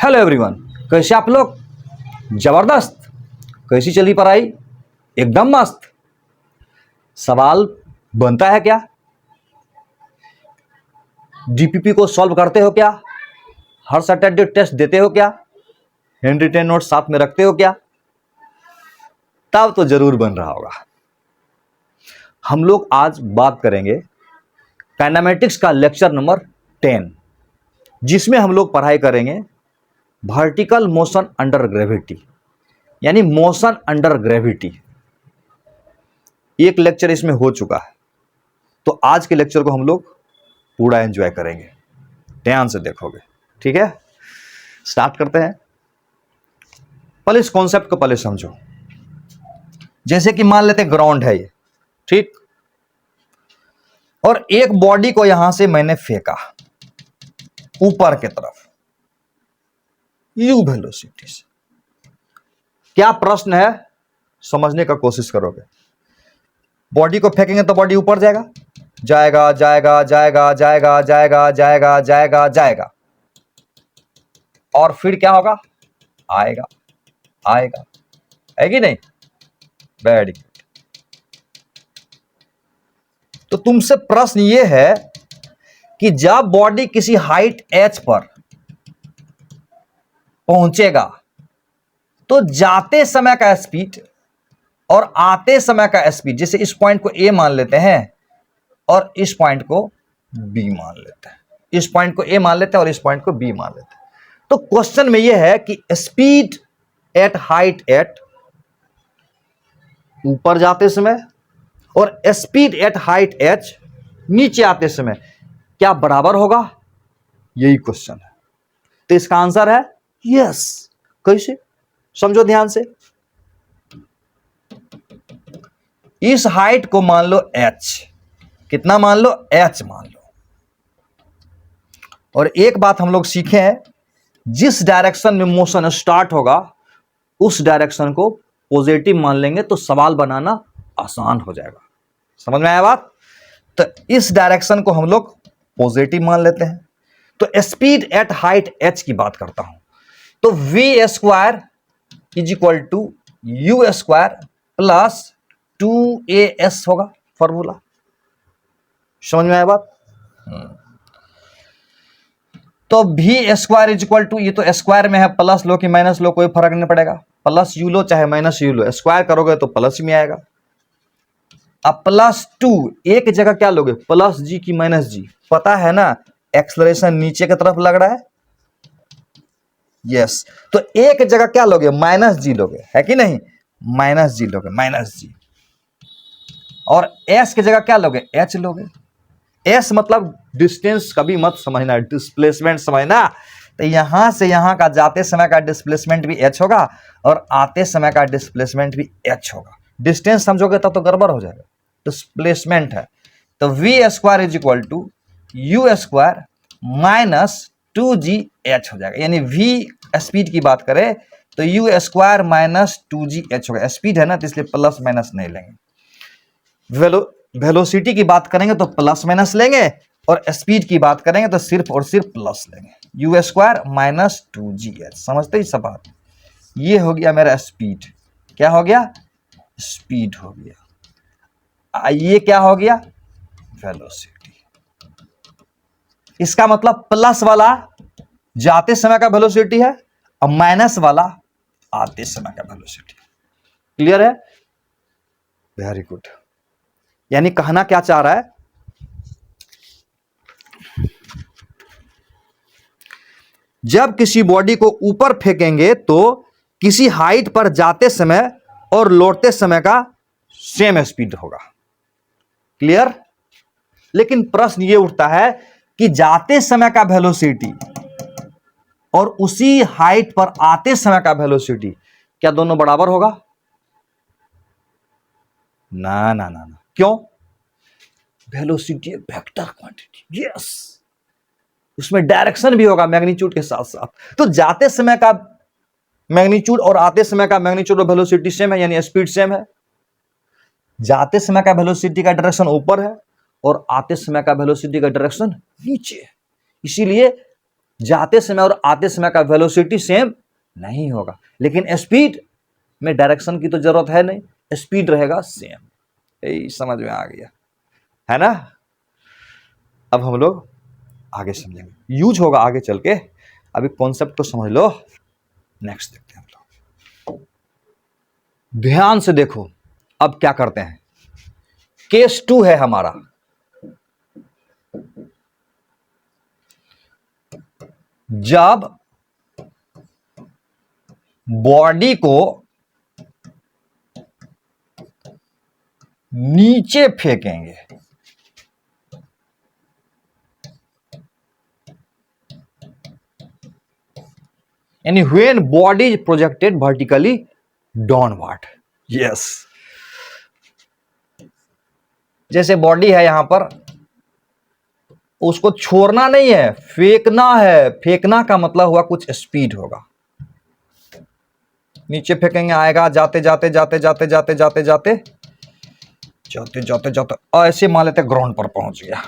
Hello everyone, कैसे आप लोग? जबरदस्त। कैसी चली पढ़ाई? एकदम मस्त। सवाल बनता है क्या? डीपीपी को सॉल्व करते हो क्या? हर सैटरडे टेस्ट देते हो क्या? हैंड रिटेन नोट साथ में रखते हो क्या? तब तो जरूर बन रहा होगा। हम लोग आज बात करेंगे काइनेमेटिक्स का लेक्चर नंबर 10, जिसमें हम लोग पढ़ाई करेंगे वर्टिकल मोशन अंडर ग्रेविटी, यानी मोशन अंडर ग्रेविटी। एक लेक्चर इसमें हो चुका है, तो आज के लेक्चर को हम लोग पूरा एंजॉय करेंगे। ध्यान से देखोगे, ठीक है? स्टार्ट करते हैं। पहले इस कॉन्सेप्ट को पहले समझो। जैसे कि मान लेते ग्राउंड है ये, ठीक? और एक बॉडी को यहां से मैंने फेंका ऊपर की तरफ यू वेलोसिटी से। क्या प्रश्न है, समझने का कोशिश करोगे। बॉडी को फेंकेंगे तो बॉडी ऊपर जाएगा, जाएगा जाएगा जाएगा जाएगा जाएगा जाएगा जाएगा जाएगा, और फिर क्या होगा? आएगा आएगा, है कि नहीं? Very good. तो तुमसे प्रश्न ये है कि जब बॉडी किसी हाइट h पर पहुंचेगा तो जाते समय का स्पीड और आते समय का स्पीड, जैसे इस पॉइंट को A मान लेते हैं और इस पॉइंट को B मान लेते हैं, इस पॉइंट को A मान लेते हैं और इस पॉइंट को B मान लेते हैं। तो क्वेश्चन में यह है कि स्पीड एट हाइट एट ऊपर जाते समय और स्पीड एट हाइट h नीचे आते समय क्या बराबर होगा? यही क्वेश्चन है। तो इसका आंसर है यस। कैसे? समझो ध्यान से। इस हाइट को मान लो h, कितना मान लो? h मान लो। और एक बात हम लोग सीखे हैं, जिस डायरेक्शन में मोशन स्टार्ट होगा उस डायरेक्शन को पॉजिटिव मान लेंगे तो सवाल बनाना आसान हो जाएगा। समझ में आया बात? तो इस डायरेक्शन को हम लोग पॉजिटिव मान लेते हैं। तो स्पीड एट हाइट h की बात करता हूं, तो v square is equal to u square plus 2as होगा फॉर्मूला। समझ में आया बात? तो v square is equal to, ये तो स्क्वायर में है, प्लस लो कि माइनस लो कोई फर्क नहीं पड़ेगा, प्लस यू लो चाहे माइनस यू लो, स्क्वायर करोगे तो प्लस में आएगा। अब प्लस 2 एक जगह क्या लोगे? प्लस जी की माइनस जी। पता है ना एक्सलरेशन नीचे की तरफ लग रहा है, यस। तो एक जगह क्या लोगे? माइनस जी लोगे, है कि नहीं? माइनस जी लोगे, माइनस जी। और एस की जगह क्या लोगे? एच लोगे। एस मतलब डिस्टेंस कभी मत समझना, डिस्प्लेसमेंट समझना। तो यहां से यहां का जाते समय का डिस्प्लेसमेंट भी एच होगा और आते समय का डिस्प्लेसमेंट भी एच होगा। डिस्टेंस समझोगे तब तो गड़बड़ हो जाएगा, डिस्प्लेसमेंट है। तो v square is equal to u square minus 2gh हो जाएगा। यानी वी स्पीड की बात करें तो यू स्क्वायर माइनस 2gh होगा। स्पीड है ना, तो इसलिए प्लस माइनस नहीं लेंगे। वेलोसिटी की बात करेंगे तो प्लस माइनस लेंगे, और स्पीड की बात करेंगे तो सिर्फ और सिर्फ प्लस लेंगे। You square minus 2gh। समझते ही सब बात? ये हो गया मेरा स्पीड। क्या हो गया? स्पीड हो गया। ये क्या हो गया? वेलोसिटी। इसका मतलब प्लस वाला जाते समय का वेलोसिटी है और माइनस वाला आते समय का वेलोसिटी। क्लियर है? Very good. यानी कहना क्या चाह रहा है, जब किसी बॉडी को ऊपर फेंकेंगे तो किसी हाइट पर जाते समय और लौटते समय का सेम स्पीड होगा। क्लियर? लेकिन प्रश्न यह उठता है कि जाते समय का वेलोसिटी और उसी हाइट पर आते समय का वेलोसिटी क्या दोनों बराबर होगा? ना ना ना ना। क्यों? Velocity vector quantity, yes. उसमें डायरेक्शन भी होगा मैग्नीट्यूड के साथ साथ। तो जाते समय का मैग्नीट्यूड और आते समय का मैग्नीट्यूड और वेलोसिटी सेम है, यानी स्पीड सेम है। जाते समय का वेलोसिटी का डायरेक्शन ऊपर है और आते समय का वेलोसिटी का डायरेक्शन नीचे है। इसीलिए जाते समय और आते समय का वेलोसिटी सेम नहीं होगा, लेकिन स्पीड में डायरेक्शन की तो जरूरत है नहीं, स्पीड रहेगा सेम। यही समझ में आ गया है ना। अब हम लोग आगे समझेंगे, यूज होगा आगे चल के, अभी कॉन्सेप्ट को समझ लो। नेक्स्ट देखते हैं हम लोग, ध्यान से देखो। अब क्या करते हैं, केस 2 है हमारा। जब बॉडी को नीचे फेंकेंगे, यानी when body is projected vertically downward. Yes, जैसे बॉडी है यहां पर, उसको छोड़ना नहीं है, फेंकना है। फेंकना का मतलब हुआ कुछ स्पीड होगा, नीचे फेंकेंगे, आएगा जाते जाते जाते जाते जाते जाते जाते जाते जाते जाते ऐसे मान लेते ग्राउंड पर पहुंच गया।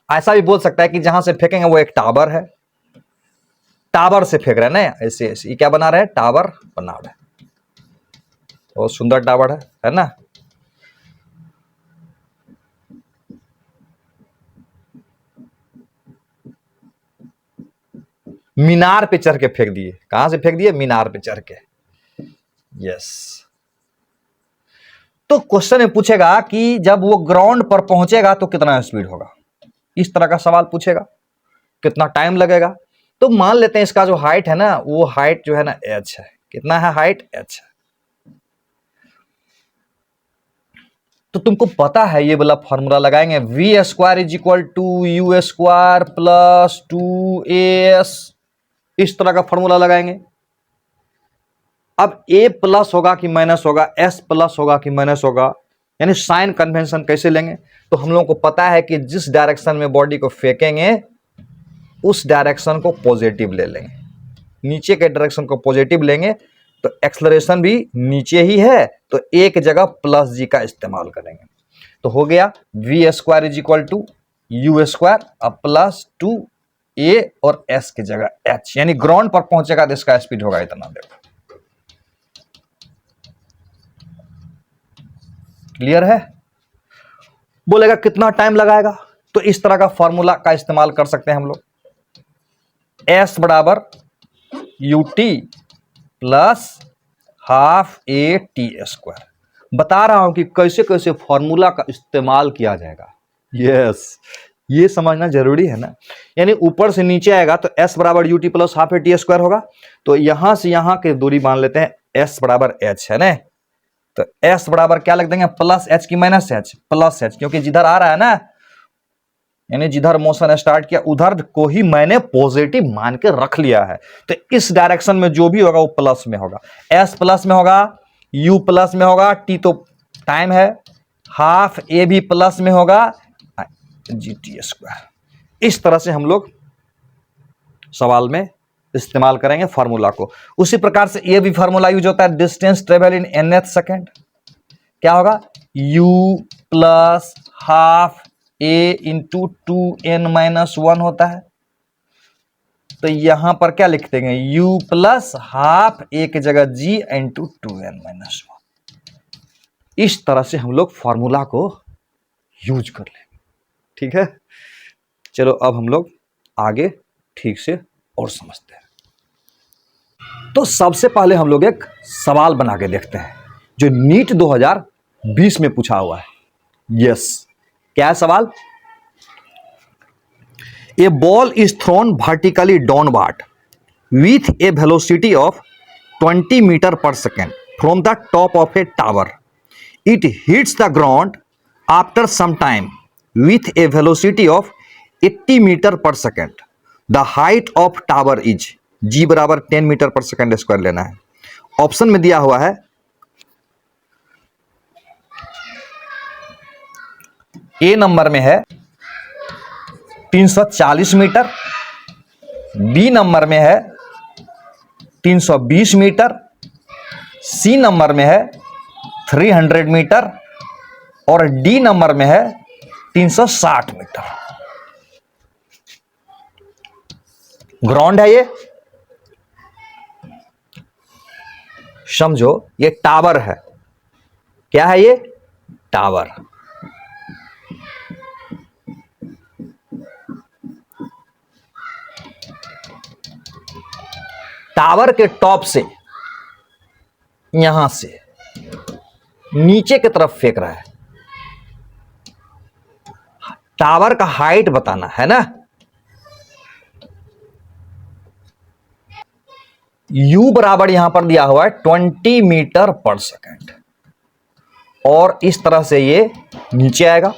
ऐसा भी बोल सकता है कि जहां से फेंकेंगे वो एक टावर है, टावर से फेंक रहे हैं ना, ऐसे ऐसे। ये क्या बना रहे हैं, टावर बना रहे हैं। बहुत सुंदर टावर है ना। मीनार पे चढ़ के फेंक दिए। कहां से फेंक दिए, मीनार पे चढ़ के। यस, तो क्वेश्चन में पूछेगा कि जब वो ग्राउंड पर पहुंचेगा तो कितना स्पीड होगा, इस तरह का सवाल पूछेगा। कितना टाइम लगेगा, तो मान लेते हैं इसका जो हाइट है ना, वो हाइट जो है ना h है। कितना है हाइट, h है। तो तुमको पता है ये वाला फॉर्मूला लगाएंगे, v square is equal to u square plus 2as, इस तरह का फॉर्मूला लगाएंगे। अब a प्लस होगा कि माइनस होगा, s प्लस होगा कि माइनस होगा, यानी साइन कन्वेंशन कैसे लेंगे। तो हम लोगों को पता है कि जिस डायरेक्शन में बॉडी को फेंकेंगे उस डायरेक्शन को पॉजिटिव ले लेंगे, नीचे के डायरेक्शन को पॉजिटिव लेंगे, तो एक्सलरेशन भी नीचे ही है, तो एक जगह प्लस जी का इस्तेमाल करेंगे। तो हो गया v square is equal to u square अब प्लस 2a और s की जगह h, यानी ग्राउंड पर पहुंचेगा तो इसका स्पीड होगा इतना। देखो क्लियर है। बोलेगा कितना टाइम लगाएगा, तो इस तरह का फॉर्मूला का इस्तेमाल कर सकते हैं हम लोग। s बराबर ut plus half a t square. बता रहा हूं कि कैसे कैसे फॉर्मूला का इस्तेमाल किया जाएगा। यस, ये समझना जरूरी है ना। यानी ऊपर से नीचे आएगा तो s बराबर ut plus half a t square होगा। तो यहां से यहां की दूरी मान लेते हैं, s बराबर h है ना, तो s बराबर क्या लिख देंगे, प्लस h की माइनस h, प्लस h, क्योंकि जिधर आ रहा है ना, यानी जिधर मोशन स्टार्ट किया उधर को ही मैंने पॉजिटिव मान के रख लिया है। तो इस डायरेक्शन में जो भी होगा वो प्लस में होगा, s प्लस में होगा, u प्लस में होगा, t तो टाइम है, हाफ a भी प्लस में होगा, gt स्क्वायर। इस तरह से हम लोग सवाल में इस्तेमाल करेंगे फार्मूला को। उसी प्रकार से ये भी फार्मूला यूज होता है, distance travel in nth second. क्या होगा, u plus half a into 2n-1 होता है। तो यहां पर क्या लिख देंगे, u प्लस हाफ a की जगह g इंटू 2n-1। इस तरह से हम लोग फॉर्मूला को यूज कर लेंगे। ठीक है, चलो अब हम लोग आगे ठीक से और समझते हैं। तो सबसे पहले हम लोग एक सवाल बना के देखते हैं जो नीट 2020 में पूछा हुआ है। यस, क्या है सवाल, a ball is thrown vertically downward with a velocity of 20 metre per second from the top of a tower. It hits the ground after some time with a velocity of 80 metre per second. The height of tower is g बराबर 10 metre per second square लेना है। Option में दिया हुआ है ए number में है 340 metre, B number में है 320 मीटर, सी नंबर में है 300 मीटर और डी नंबर में है 360 मीटर। ग्राउंड है ये, समझो ये टावर है। क्या है ये? टावर। टावर के टॉप से यहां से नीचे की तरफ फेंक रहा है। टावर का हाइट बताना है ना। U बराबर यहां पर दिया हुआ है 20 मीटर पर सेकेंड, और इस तरह से ये नीचे आएगा,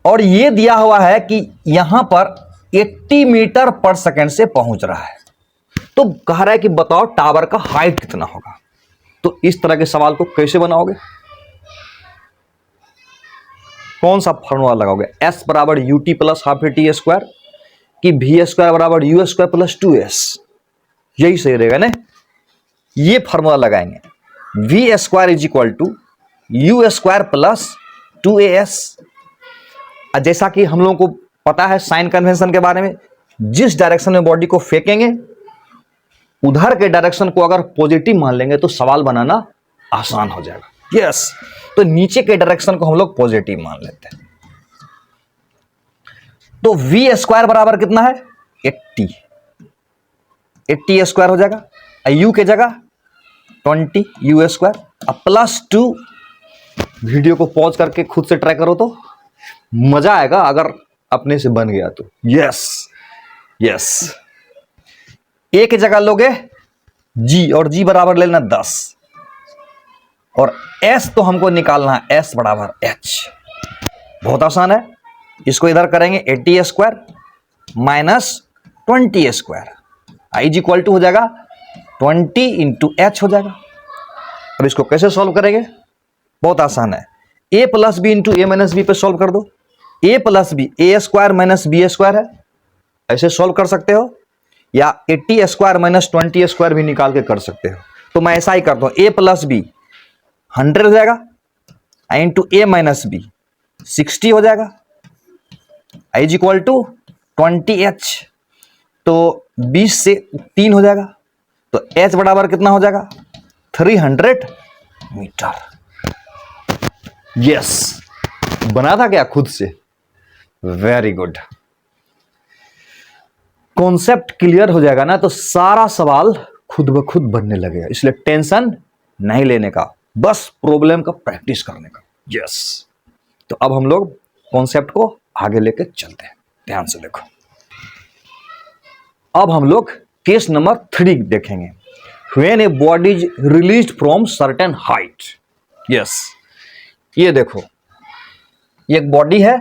और ये दिया हुआ है कि यहां पर 80 मीटर पर सेकेंड से पहुंच रहा है। तो कह रहा है कि बताओ टावर का हाइट कितना होगा। तो इस तरह के सवाल को कैसे बनाओगे? कौन सा फॉर्मूला लगाओगे? S बराबर UT plus half a t square, कि V स्क्वायर बराबर U स्क्वायर प्लस 2S? यही सही रहेगा ना। ये फॉर्मूला लगाएंगे, V square is equal to U square plus 2AS। जैसा कि हम लोगों को पता है साइन कन्वेंशन के बारे में, जिस डायरेक्शन में बॉडी को फेंकेंगे उधर के डायरेक्शन को अगर पॉजिटिव मान लेंगे तो सवाल बनाना आसान हो जाएगा। यस, तो नीचे के डायरेक्शन को हम लोग पॉजिटिव मान लेते हैं। तो V स्क्वायर बराबर कितना है? 80 स्क्वायर हो जाएगा, U के जगह 20 U स्क्वायर, अब प्लस 2। वीडियो को पॉज करके खुद से ट्राई करो तो मजा आएगा अगर अपने से बन गया तो। यस यस, A की जगह लोगे G, और G बराबर लेना 10, और S तो हमको निकालना है, S बराबर H। बहुत आसान है, इसको इधर करेंगे 80 square minus 20 square, I equal to हो जाएगा 20 इंटू H हो जाएगा। अब इसको कैसे सॉल्व करेंगे? बहुत आसान है, A plus b into a minus b पे सॉल्व कर दो। A plus b a square minus b square है, ऐसे सॉल्व कर सकते हो, या 80 स्क्वायर माइनस 20 स्क्वायर भी निकाल के कर सकते हो। तो मैं ऐसा ही करता हूं, A प्लस बी 100 हो जाएगा, इंटू ए माइनस बी 60 हो जाएगा, I इक्वल टू 20H। तो 20 से 3 हो जाएगा, तो H बराबर कितना हो जाएगा? 300 मीटर। यस, बना था क्या खुद से? Very good. कॉन्सेप्ट क्लियर हो जाएगा ना तो सारा सवाल खुद ब खुद बनने लगेगा, इसलिए टेंशन नहीं लेने का, बस प्रॉब्लम का प्रैक्टिस करने का। यस, तो अब हम लोग कॉन्सेप्ट को आगे लेके चलते हैं, ध्यान से देखो। अब हम लोग केस नंबर 3 देखेंगे, when a body is released from certain height. Yes, ये देखो, ये एक बॉडी है,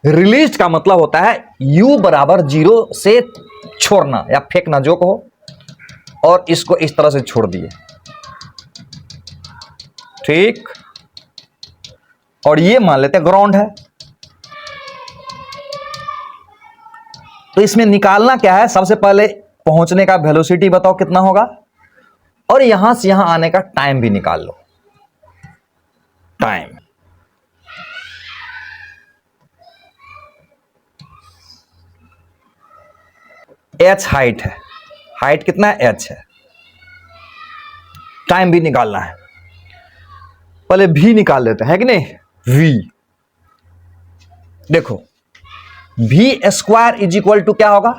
रिलीज का मतलब होता है U बराबर 0 से छोड़ना या फेंकना जो कहो, और इसको इस तरह से छोड़ दिए, ठीक। और ये मान लेते हैं ग्राउंड है। तो इसमें निकालना क्या है? सबसे पहले पहुंचने का वेलोसिटी बताओ कितना होगा, और यहां से यहां आने का टाइम भी निकाल लो। टाइम H हाइट है, हाइट कितना है? H है। टाइम भी निकालना है, पहले V निकाल लेते हैं, है कि नहीं? V देखो, V square is equal to क्या होगा?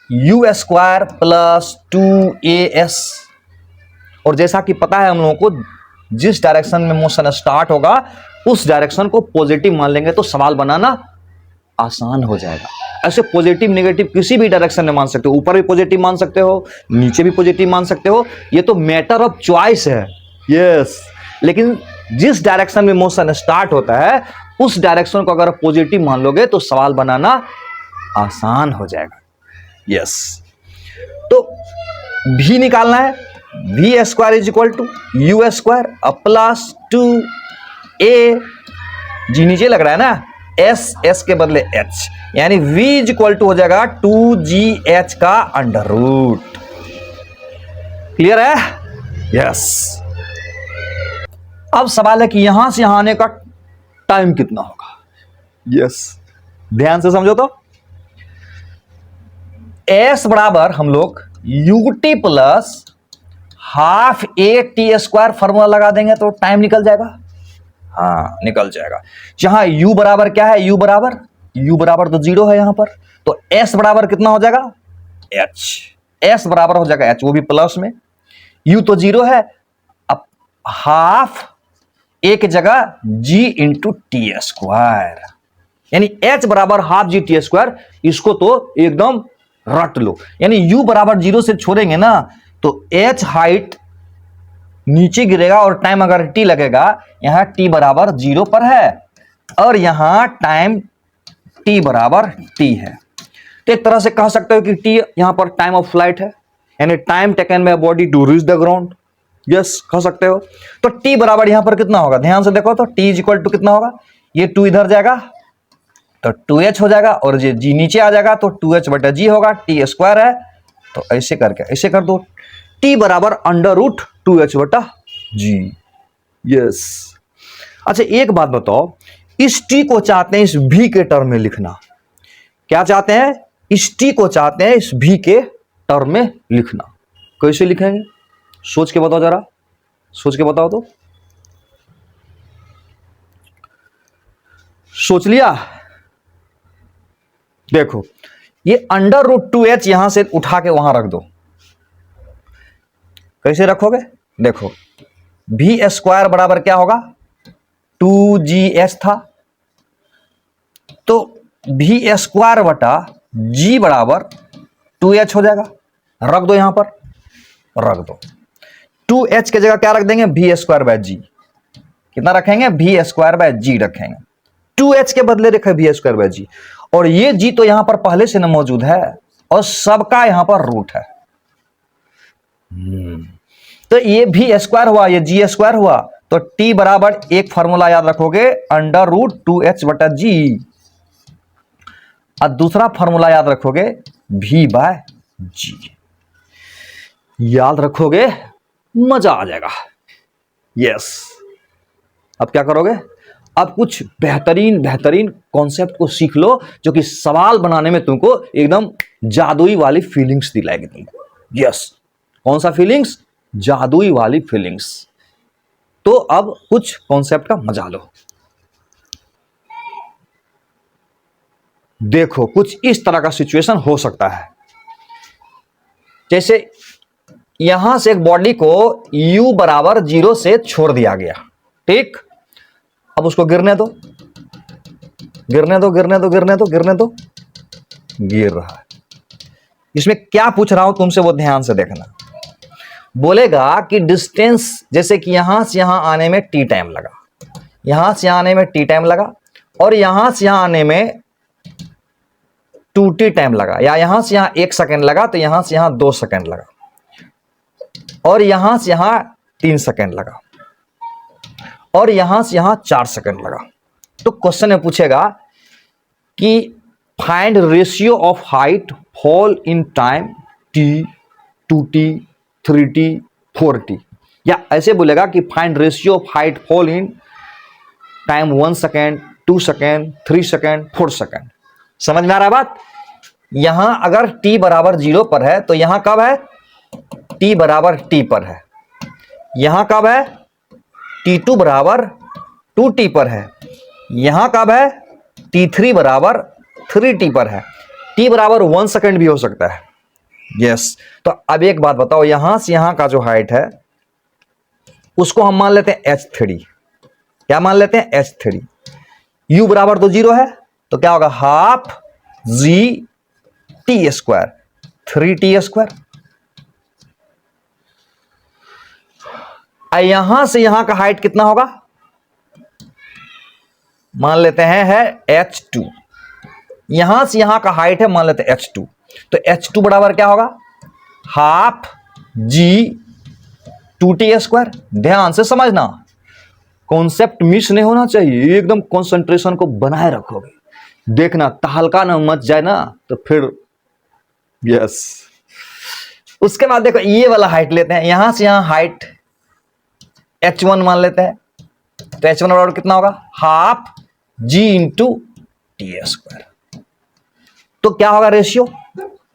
U square plus 2AS। और जैसा कि पता है हम लोगों को, जिस डायरेक्शन में मोशन स्टार्ट होगा उस डायरेक्शन को पॉजिटिव मान लेंगे तो सवाल बनाना आसान हो जाएगा। ऐसे पॉजिटिव नेगेटिव किसी भी डायरेक्शन में मान सकते हो, ऊपर भी पॉजिटिव मान सकते हो, नीचे भी पॉजिटिव मान सकते हो, ये तो मैटर ऑफ चॉइस है। यस, लेकिन जिस डायरेक्शन में मोशन स्टार्ट होता है उस डायरेक्शन को अगर पॉजिटिव मान लोगे तो सवाल बनाना आसान हो जाएगा। यस, तो भी निकालना है, V square is equal to U square plus 2A, g नीचे लग रहा है ना, S के बदले H, यानी V इज इक्वल टू हो जाएगा 2GH का अंडर रूट। क्लियर है? यस। अब सवाल है कि यहां से यहां आने का टाइम कितना होगा। यस, ध्यान से समझो तो एस बराबर हम लोग U T plus half a t square formula लगा देंगे तो टाइम निकल जाएगा। हाँ निकल जाएगा। जहां u बराबर क्या है, u बराबर तो 0 है यहां पर, तो s बराबर कितना हो जाएगा h, s बराबर हो जाएगा h, वो भी प्लस में, u तो 0 है, अब हाफ a की जगह g इंटू टी स्क्वायर, यानी h बराबर हाफ जी टी स्क्वायर। इसको तो एकदम रट लो, यानी u बराबर 0 से छोड़ेंगे ना तो h हाइट नीचे गिरेगा और टाइम अगर t लगेगा, यहां t बराबर 0 पर है और यहां टाइम t बराबर t है, तो एक तरह से कह सकते हो कि t यहां पर टाइम ऑफ फ्लाइट है, यानी time taken by body to reach the ground. Yes कह सकते हो। तो t बराबर यहां पर कितना होगा, ध्यान से देखो तो t इज इक्वल टू कितना होगा, ये 2 इधर जाएगा तो 2h हो जाएगा और ये g नीचे आ जाएगा तो 2h बटा g होगा, t स्क्वायर है तो ऐसे करके ऐसे कर दो, t बराबर अंडर रूट 2h बटा g। यस, अच्छा एक बात बताओ, इस t को चाहते हैं इस v के टर्म में लिखना, क्या चाहते हैं, इस t को चाहते हैं इस v के टर्म में लिखना, कैसे लिखेंगे सोच के बताओ, जरा सोच के बताओ तो, सोच लिया। देखो ये अंडर रूट 2h यहां से उठा के वहां रख दो, कैसे रखोगे, देखो भी स्क्वायर बराबर क्या होगा 2gh था, तो भी स्क्वायर बटा g बराबर 2h हो जाएगा, रख दो यहां पर, रख दो 2h की जगह क्या रख देंगे भी स्क्वायर बाय जी, कितना रखेंगे भी स्क्वायर बाय जी रखेंगे, 2h के बदले रखे भी स्क्वायर बाय जी, और ये g तो यहां पर पहले से ना मौजूद है और सबका यहां पर रूट है, तो ये भी स्क्वायर हुआ, ये जी स्क्वायर हुआ, तो t बराबर एक फॉर्मूला याद रखोगे अंडर रूट 2h बटा जी, और दूसरा फॉर्मूला याद रखोगे v बाय जी, याद रखोगे मजा आ जाएगा। यस, अब क्या करोगे, अब कुछ बेहतरीन बेहतरीन कॉन्सेप्ट को सीख लो जो कि सवाल बनाने में तुमको एकदम जादुई वाली फीलिंग्स दिलाएगी तुमको। यस, कौन सा फीलिंग्स, जादुई वाली फीलिंग्स। तो अब कुछ कॉन्सेप्ट का मजा लो, देखो कुछ इस तरह का सिचुएशन हो सकता है, जैसे यहां से एक बॉडी को u बराबर 0 से छोड़ दिया गया, ठीक, अब उसको गिरने दो गिरने दो गिरने दो गिरने दो गिरने दो, गिर रहा है। इसमें क्या पूछ रहा हूं तुमसे वो ध्यान से देखना, बोलेगा कि डिस्टेंस, जैसे कि यहां से यहां आने में टी टाइम लगा, यहां से यहां आने में टी टाइम लगा, और यहां से यहां आने में 2t टाइम लगा, या यहां से यहां 1 सेकेंड लगा तो यहां से यहां 2 सेकेंड लगा, और यहां से यहां 3 सेकेंड लगा, और यहां से यहां 4 सेकेंड लगा। तो क्वेश्चन में पूछेगा कि find ratio of height fall in time t, 2t, 3t, 4t, या ऐसे बोलेगा कि find ratio of height fall in time 1 second, 2 second, 3 second, 4 second. समझ में आ रहा है बात, यहां अगर t बराबर 0 पर है तो यहां कब है, t बराबर t पर है, यहां कब है t2 बराबर 2t पर है, यहां कब है t3 बराबर 3t पर है, t बराबर 1 सेकेंड भी हो सकता है। यस, तो अब एक बात बताओ, यहां से यहां का जो हाइट है उसको हम मान लेते हैं h3, क्या मान लेते हैं h3, u बराबर तो 0 है तो क्या होगा half g t square 3t square, यहां से यहां का हाइट कितना होगा, मान लेते हैं है h2, यहां से यहां का हाइट है मान लेते हैं h2, तो h2 बराबर क्या होगा हाफ g 2t स्क्वायर। ध्यान से समझना, कॉन्सेप्ट मिस नहीं होना चाहिए, एकदम कंसंट्रेशन को बनाए रखोगे, देखना तहलका ना मच जाए ना तो फिर। यस, उसके बाद देखो ये वाला हाइट लेते हैं, यहां से यहां हाइट h1 मान लेते हैं, तो h1 बराबर कितना होगा हाफ g इंटू T²। तो क्या होगा रेशियो,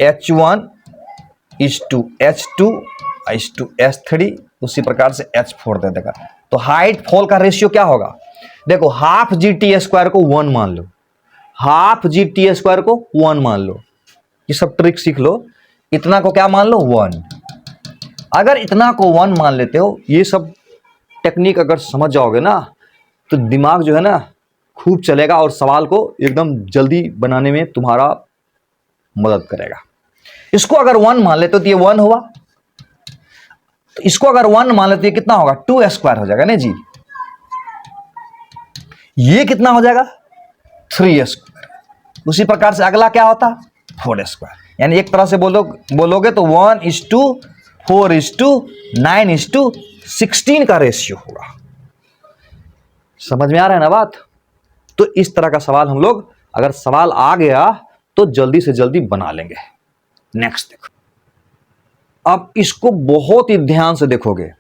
H1:H2:H3, उसी प्रकार से H4 दे देगा। तो हाइट फॉल का रेशियो क्या होगा, देखो हाफ GT² को 1 मान लो, हाफ GT² को 1 मान लो, ये सब ट्रिक सीख लो। इतना को क्या मान लो 1, अगर इतना को 1 मान लेते हो, ये सब टेक्निक अगर समझ जाओगे ना तो दिमाग जो है ना खूब चलेगा और सवाल को एकदम जल्दी बनाने में तुम्हारा मदद करेगा। इसको अगर 1 मान लेते हो तो ये 1 हुआ, तो इसको अगर 1 मान लेते हो कितना होगा 2² हो जाएगा ना जी। ये कितना हो जाएगा 3²। उसी प्रकार से अगला क्या होता 4²। यानी एक तरह से बोलोगे तो 1:4:9:16 का रेशियो होगा। समझ में आ रहा है ना बात। तो इस तरह का सवाल हम लोग, अगर सवाल आ गया तो जल्दी से जल्दी बना लेंगे। नेक्स्ट देखो, अब इसको बहुत ही ध्यान से देखोगे,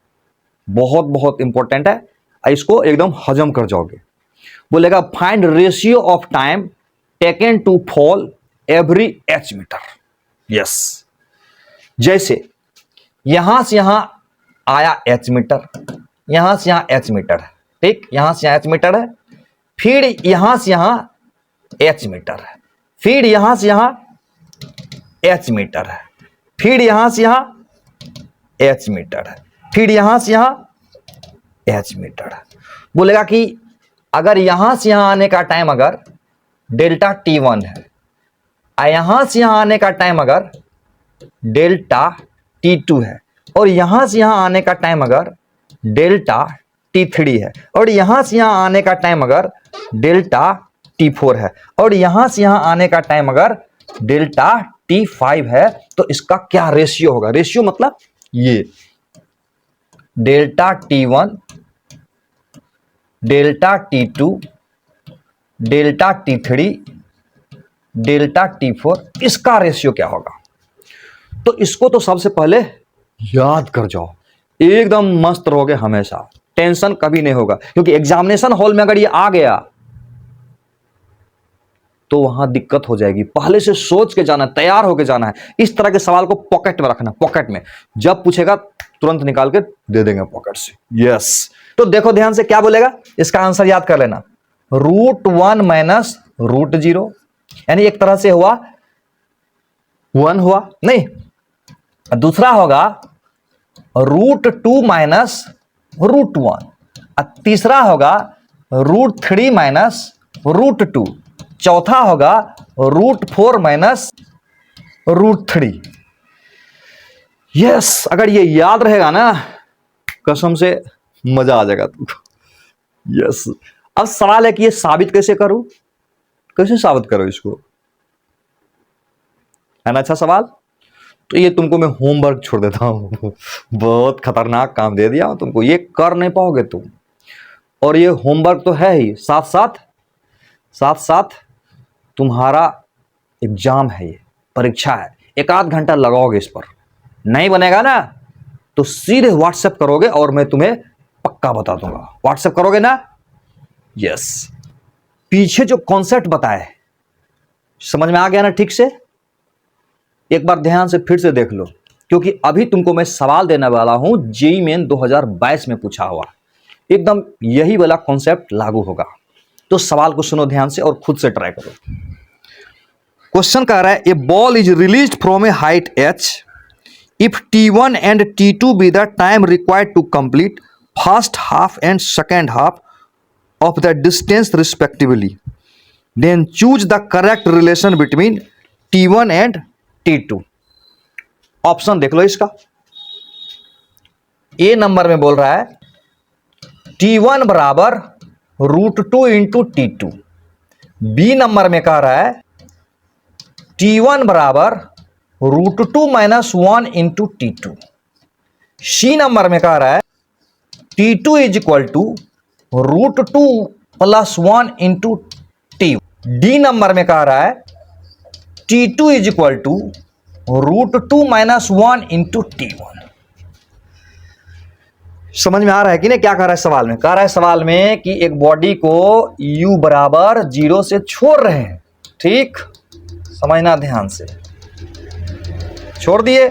बहुत बहुत इंपॉर्टेंट है, इसको एकदम हजम कर जाओगे। बोलेगा find ratio of time taken to fall every H metre. Yes, जैसे यहां से यहां आया H मीटर, यहां से यहां H मीटर है, ठीक, यहां से यहां H मीटर है, फिर यहां से यहां H मीटर है, फिर यहां से यहां H मीटर है, फिर यहां से यहां H मीटर है, फिर यहां से यहां H मीटर है। बोलेगा कि अगर यहां से यहां आने का टाइम अगर डेल्टा T1 है, यहां से यहां आने का टाइम अगर डेल्टा T2 है, और यहां से यहां आने का टाइम अगर डेल्टा T3 है, और यहां से यहां आने का टाइम अगर डेल्टा T4 है, और यहां से यहां आने का टाइम अगर डेल्टा T5 है, तो इसका क्या रेशियो होगा। रेशियो मतलब ये delta T1, delta T2, delta T3, delta T4, इसका रेशियो क्या होगा। तो इसको तो सबसे पहले याद कर जाओ, एकदम मस्त रहोगे हमेशा, टेंशन कभी नहीं होगा। क्योंकि एग्जामिनेशन हॉल में अगर ये आ गया तो वहां दिक्कत हो जाएगी। पहले से सोच के जाना, तैयार होके जाना है। इस तरह के सवाल को पॉकेट में रखना, पॉकेट में जब पूछेगा तुरंत निकाल के दे देंगे पॉकेट से। यस, तो देखो ध्यान से क्या बोलेगा, इसका आंसर याद कर लेना, √1 - √0, यानी एक तरह से हुआ 1 हुआ नहीं, दूसरा होगा √2 - √1, तीसरा होगा √3 - √2, चौथा होगा √4 - √3। यस, अगर ये याद रहेगा ना कसम से मजा आ जाएगा तुमको। यस, अब सवाल है कि ये साबित कैसे करूं, कैसे साबित करो इसको, है ना अच्छा सवाल। तो ये तुमको मैं होमवर्क छोड़ देता हूं बहुत खतरनाक काम दे दिया हूं तुमको, ये कर नहीं पाओगे तुम। और ये होमवर्क तो है ही, साथ साथ तुम्हारा एग्जाम है, ये परीक्षा है। 1 आध घंटा लगाओगे इस पर, नहीं बनेगा ना तो सीधे व्हाट्सएप करोगे और मैं तुम्हें पक्का बता दूंगा। व्हाट्सएप करोगे ना। यस, पीछे जो कॉन्सेप्ट बताए समझ में आ गया ना ठीक से। एक बार ध्यान से फिर से देख लो, क्योंकि अभी तुमको मैं सवाल देने वाला हूं जेईई मेन 2022 में पूछा हुआ, एकदम यही वाला कॉन्सेप्ट लागू होगा। तो सवाल को सुनो ध्यान से और खुद से ट्राई करो। क्वेश्चन कह रहा है, a ball is released from a height h if T1 and T2 be the time required to complete first half and second half of the distance respectively, then choose the correct relation between T1 and T2। Option देख लो इसका। ए number में बोल रहा है T1 बराबर √2 into T2। B number में कह रहा है T1 बराबर √2 - 1 इंटू T2। सी नंबर में कह रहा है T2 is equal to √2 + 1 into T। डी नंबर में कह रहा है T2 is equal to √2 - 1 into T1। समझ में आ रहा है कि नहीं क्या कह रहा है सवाल में? कह रहा है सवाल में कि एक बॉडी को u बराबर 0 से छोड़ रहे हैं, ठीक, समझना ध्यान से। छोड़ दिए,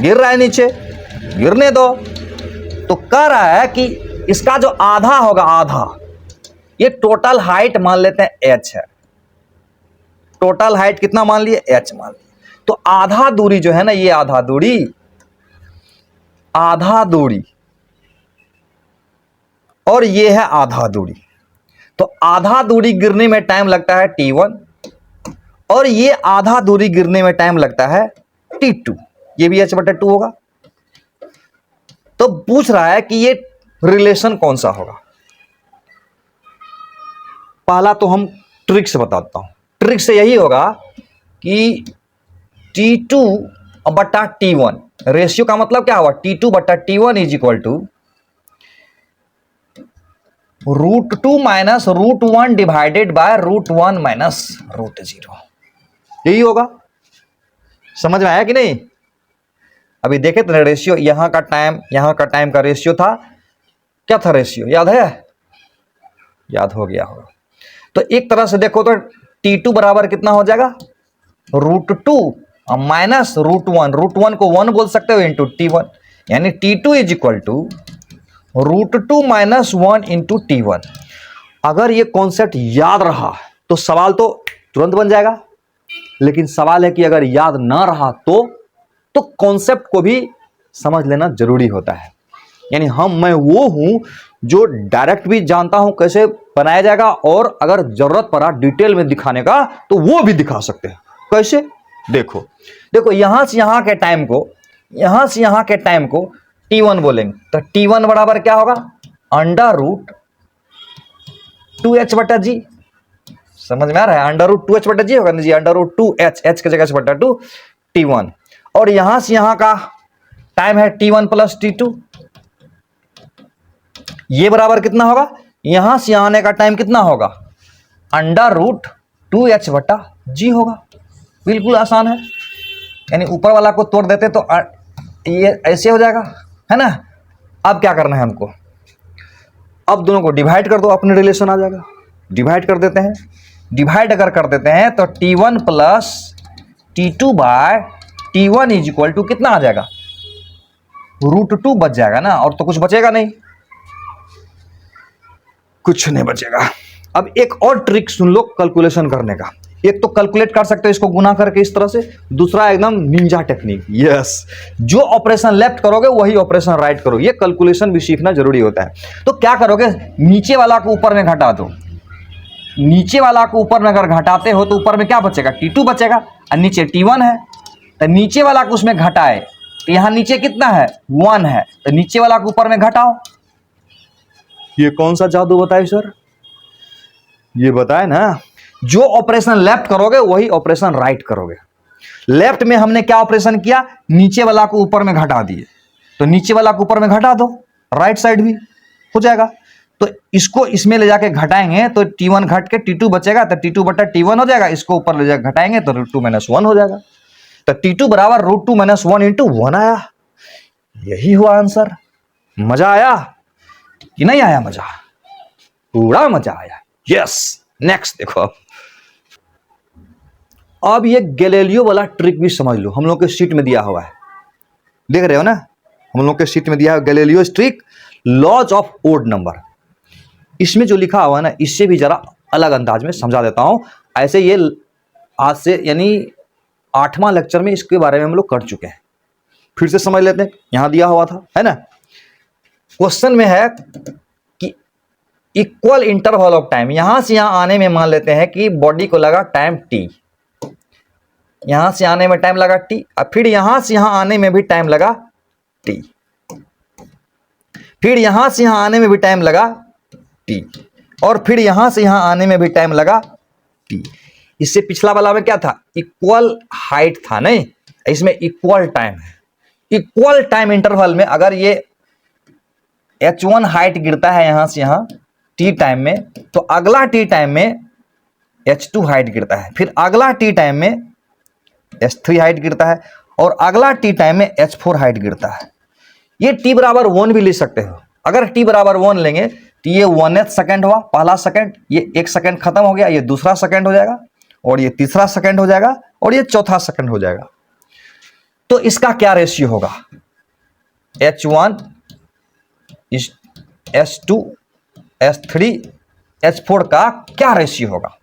गिर रहा है नीचे, गिरने दो। तो कह रहा है कि इसका जो आधा होगा, आधा, ये टोटल हाइट मान लेते हैं h है। टोटल हाइट कितना मान लिए? h मान लिए। तो आधा दूरी जो है ना, ये आधा दूरी, आधा दूरी और ये है आधा दूरी। तो आधा दूरी गिरने में टाइम लगता है t1 और ये आधा दूरी गिरने में टाइम लगता है t2। ये भी h/2 होगा। तो पूछ रहा है कि ये रिलेशन कौन सा होगा। पहला तो हम ट्रिक से बताता हूं। ट्रिक से यही होगा कि t2/t1, रेशियो का मतलब क्या हुआ? t2/t1 is equal to √2 minus √1 divided by √1 minus √0। यही होगा। समझ में आया कि नहीं? अभी देखे तो रेशियो, यहां का टाइम का रेशियो था, क्या था रेशियो, याद है? याद हो गया होगा। तो एक तरह से देखो तो t2 बराबर कितना हो जाएगा? √2 माइनस √1, √1 को 1 बोल सकते हो, इंटू t1, यानी t2 is equal to √2 minus 1 into t1। अगर ये कॉन्सेप्ट याद रहा तो सवाल तो तुरंत बन जाएगा, लेकिन सवाल है कि अगर याद ना रहा तो कॉन्सेप्ट को भी समझ लेना जरूरी होता है। यानी मैं वो हूं जो डायरेक्ट भी जानता हूं कैसे बनाया जाएगा, और अगर जरूरत पड़ा डिटेल में दिखाने का तो वो भी दिखा सकते हैं। कैसे? देखो यहां से यहां के टाइम को t1 बोलेंगे तो t1 बराबर क्या होगा? √2h/g। समझ में आ रहा है? √2h/g होगा ना जी, √2h, h की जगह h/2 t1। और यहां से यहां का टाइम है t1 प्लस t2। ये बराबर कितना होगा? यहां से यहां आने का टाइम कितना होगा? √2h/g होगा। बिल्कुल आसान है। यानी ऊपर वाला को तोड़ देते तो ये ऐसे हो जाएगा, है ना? अब क्या करना है हमको? अब दोनों को डिवाइड कर दो, अपने रिलेशन आ जाएगा। डिवाइड कर देते हैं। डिवाइड अगर कर देते हैं तो t1 plus t2 by t1 is equal to कितना आ जाएगा? √2 बच जाएगा ना, और तो कुछ बचेगा नहीं, कुछ नहीं बचेगा। अब एक और ट्रिक सुन लो कैलकुलेशन करने का। एक तो कैलकुलेट कर सकते हो इसको गुना करके इस तरह से, दूसरा एकदम निंजा टेक्निक। यस, जो ऑपरेशन लेफ्ट करोगे वही ऑपरेशन राइट करो। ये कैलकुलेशन भी सीखना जरूरी होता है। तो क्या करोगे? नीचे वाला को ऊपर में घटा दो। नीचे वाला को ऊपर में अगर घटाते हो तो ऊपर में क्या बचेगा? t2 बचेगा, और नीचे t1 है। तो नीचे वाला को उसमें घटाए तो यहां नीचे कितना है? 1 है। तो नीचे वाला को ऊपर में घटाओ। ये कौन सा जादू बताए सर? ये बताए ना, जो ऑपरेशन लेफ्ट करोगे वही ऑपरेशन राइट करोगे। लेफ्ट में हमने क्या ऑपरेशन किया? नीचे वाला को ऊपर में घटा दिए, तो नीचे वाला को ऊपर में घटा दो, राइट साइड भी हो जाएगा। तो इसको इसमें ले जाके घटाएंगे तो t1 घट के t2 बचेगा, तो t2/t1 हो जाएगा। इसको ऊपर ले जाकर घटाएंगे तो √2 - 1 हो जाएगा। तो t2 बराबर √2 - 1 इंटू 1 आया। यही हुआ आंसर। मजा आया कि नहीं आया? मजा, पूरा मजा आया। यस, नेक्स्ट देखो। अब ये गैलीलियो वाला ट्रिक भी समझ लो, हम लोग के शीट में दिया हुआ है, देख रहे हो ना? हम लोग के शीट में दिया है Galileo trick, laws of odd number. इसमें जो लिखा हुआ है ना, इससे भी जरा अलग अंदाज में समझा देता हूं। ऐसे ये आज से यानी 8वां लेक्चर में इसके बारे में हम लोग कर चुके हैं, फिर से समझ लेते हैं। यहां दिया हुआ था, है ना? क्वेश्चन में है कि इक्वल इंटरवल ऑफ टाइम, यहां से यहां आने में मान लेते हैं कि बॉडी को लगा टाइम t, यहां से आने में टाइम लगा t, और फिर यहां से यहां आने में भी टाइम लगा t, फिर यहां से यहां आने में भी टाइम लगा t, और फिर यहां से यहां आने में भी टाइम लगा t। इससे पिछला वाला में क्या था? इक्वल हाइट था, नहीं? इसमें इक्वल टाइम है। इक्वल टाइम इंटरवल में अगर ये h1 हाइट गिरता है यहां से यहां t टाइम में, तो अगला t टाइम में h2 हाइट गिरता है, फिर अगला t टाइम में h3 हाइट गिरता है, और अगला t टाइम में h4 हाइट गिरता है। ये t बराबर 1 भी ले सकते हो। अगर t बराबर 1 लेंगे तो ये 1th सेकेंड हुआ, पहला सेकेंड, ये 1 सेकेंड खत्म हो गया, ये दूसरा सेकेंड हो जाएगा, और ये तीसरा सेकेंड हो जाएगा, और ये चौथा सेकेंड हो जाएगा। तो इसका क्या रेशियो होगा? H1 H2 H3 H4 का क्या रेशियो होगा?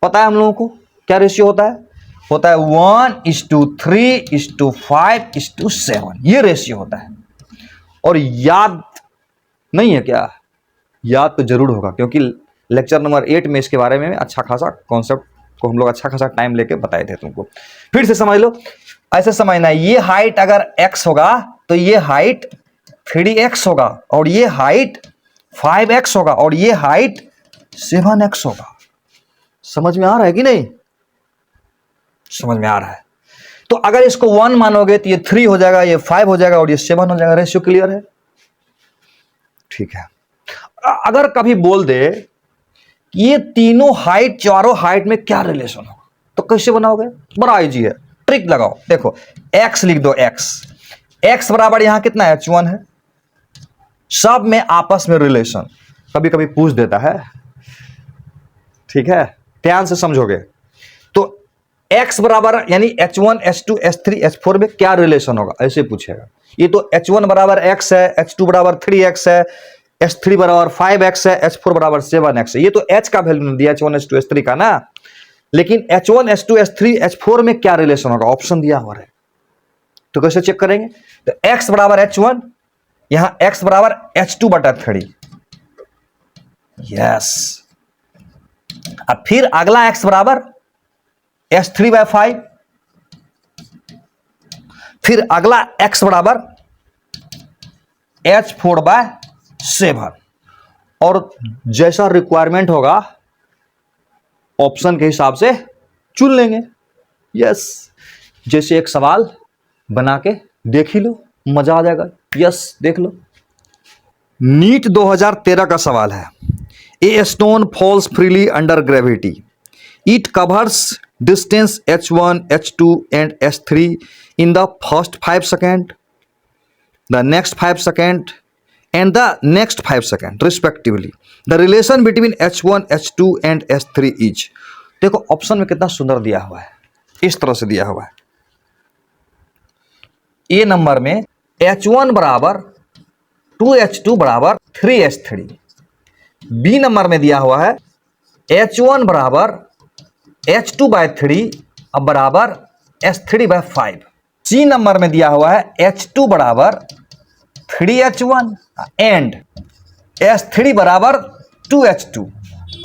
पता है हम लोगों को क्या रेशियो होता है? होता है 1:3:5:7, ये रेशियो होता है। और याद नहीं है क्या? याद तो जरूर होगा, क्योंकि लेक्चर नंबर 8 में इसके बारे में अच्छा खासा कॉन्सेप्ट को हम लोग अच्छा खासा टाइम लेके बताए थे तुमको। फिर से समझ लो, ऐसे समझना है, ये हाइट अगर x होगा तो ये हाइट 3x होगा, और ये हाइट 5x होगा, और ये हाइट 7x होगा। समझ में आ रहा है कि नहीं? समझ में आ रहा है। तो अगर इसको 1 मानोगे तो ये 3 हो जाएगा, ये 5 हो जाएगा, और ये 7 हो जाएगा। रेशियो क्लियर है? ठीक है। अगर कभी बोल दे कि ये तीनों हाइट, चारों हाइट में क्या रिलेशन होगा, तो कैसे बनाओगे? बड़ा इजी है, ट्रिक लगाओ। देखो, x लिख दो, x बराबर यहां कितना है? H1 है। सब में आपस में रिलेशन कभी कभी पूछ देता है, ठीक है, ध्यान से समझोगे। तो x बराबर यानी H1 H2 H3 H4 में क्या रिलेशन होगा, ऐसे पूछेगा। ये तो H1 बराबर x है, H2 बराबर 3x है, H3 बराबर 5x है, H4 बराबर 7x है। ये तो h का वैल्यू नहीं दिया H1 H2 H3 का ना, लेकिन H1 H2 H3 H4 में क्या रिलेशन होगा, ऑप्शन दिया हुआ है। तो कैसे चेक करेंगे? तो x बराबर H1, यहां x बराबर H2/3, यस। अब फिर अगला x बराबर H3/5, फिर अगला x बराबर H4/7, और जैसा रिक्वायरमेंट होगा ऑप्शन के हिसाब से चुन लेंगे। यस, जैसे एक सवाल बना के देख ही लो, मजा आ जाएगा। यस, देख लो। नीट 2013 का सवाल है। A stone falls freely under gravity, it covers distance h1 h2 and h3 in the first 5 seconds, the next 5 seconds and the next 5 seconds respectively. The relation between h1 h2 and h3 is, देखो option में कितना सुंदर दिया हुआ है, इस तरह से दिया हुआ है। ए नंबर में h1 बराबर 2h2 बराबर 3h3, बी नंबर में दिया हुआ है h1 बराबर h2/3 अब बराबर h3/5, सी नंबर में दिया हुआ है h2 बराबर 3h1 एंड h3 बराबर 2h2,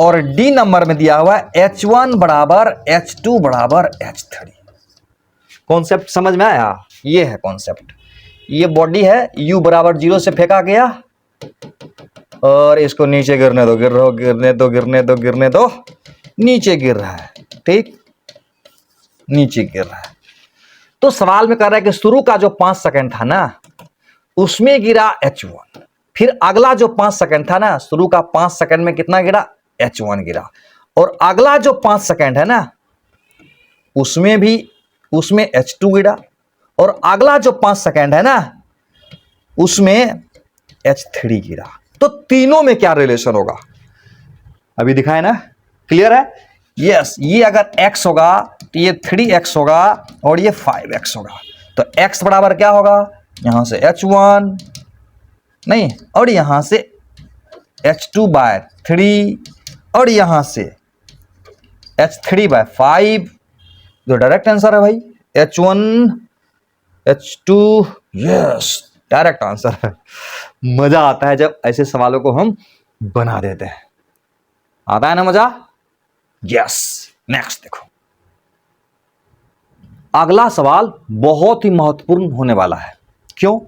और डी नंबर में दिया हुआ है h1 बराबर h2 बराबर h3। कॉन्सेप्ट समझ में आया? ये है कॉन्सेप्ट। ये बॉडी है, u बराबर 0 से फेंका गया, और इसको नीचे गिरने दो, गिरने दो, नीचे गिर रहा है, ठीक, नीचे गिर रहा है। तो सवाल में कह रहा है कि शुरू का जो 5 सेकंड था ना, उसमें गिरा h1, फिर अगला जो 5 सेकंड था ना, शुरू का 5 सेकंड में कितना गिरा? h1 गिरा, और अगला जो 5 सेकंड है ना, उसमें h2 गिरा, और अगला जो 5 सेकंड है ना, उसमें h3 गिरा। तो तीनों में क्या रिलेशन होगा अभी दिखाए ना? क्लियर है? यस, ये अगर x होगा तो ये 3x होगा, और ये 5x होगा। तो x बराबर क्या होगा? यहां से h1 नहीं, और यहां से h2/3, और यहां से h3/5। जो डायरेक्ट आंसर है भाई, h1 h2, yes, direct answer है। मजा आता है जब ऐसे सवालों को हम बना देते हैं, आता है ना मजा? यस। नेक्स्ट देखो, अगला सवाल बहुत ही महत्वपूर्ण होने वाला है। क्यों?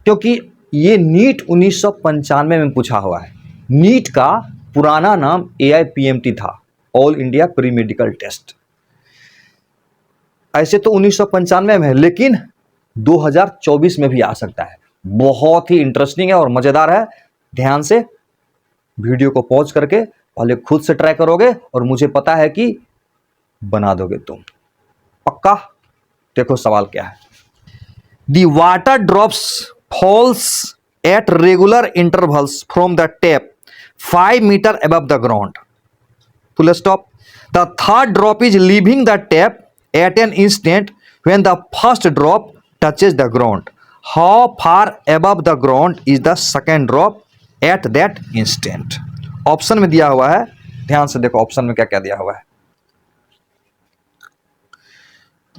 क्योंकि ये नीट 1995 में पूछा हुआ है। नीट का पुराना नाम AIPMT था, all India pre medical test. ऐसे तो 1995 में है, लेकिन 2024 में भी आ सकता है। बहुत ही इंटरेस्टिंग है और मजेदार है। ध्यान से वीडियो को पॉज करके पहले खुद से ट्राई करोगे, और मुझे पता है कि बना दोगे तुम, पक्का। देखो सवाल क्या है। The water drops falls at regular intervals from the tap 5 meter above the ground. Full stop. The third drop is leaving the tap at an instant when the first drop touches the ground. How far above the ground is the second drop at that instant? Option में दिया हुआ है, ध्यान से देखो option में क्या क्या दिया हुआ है।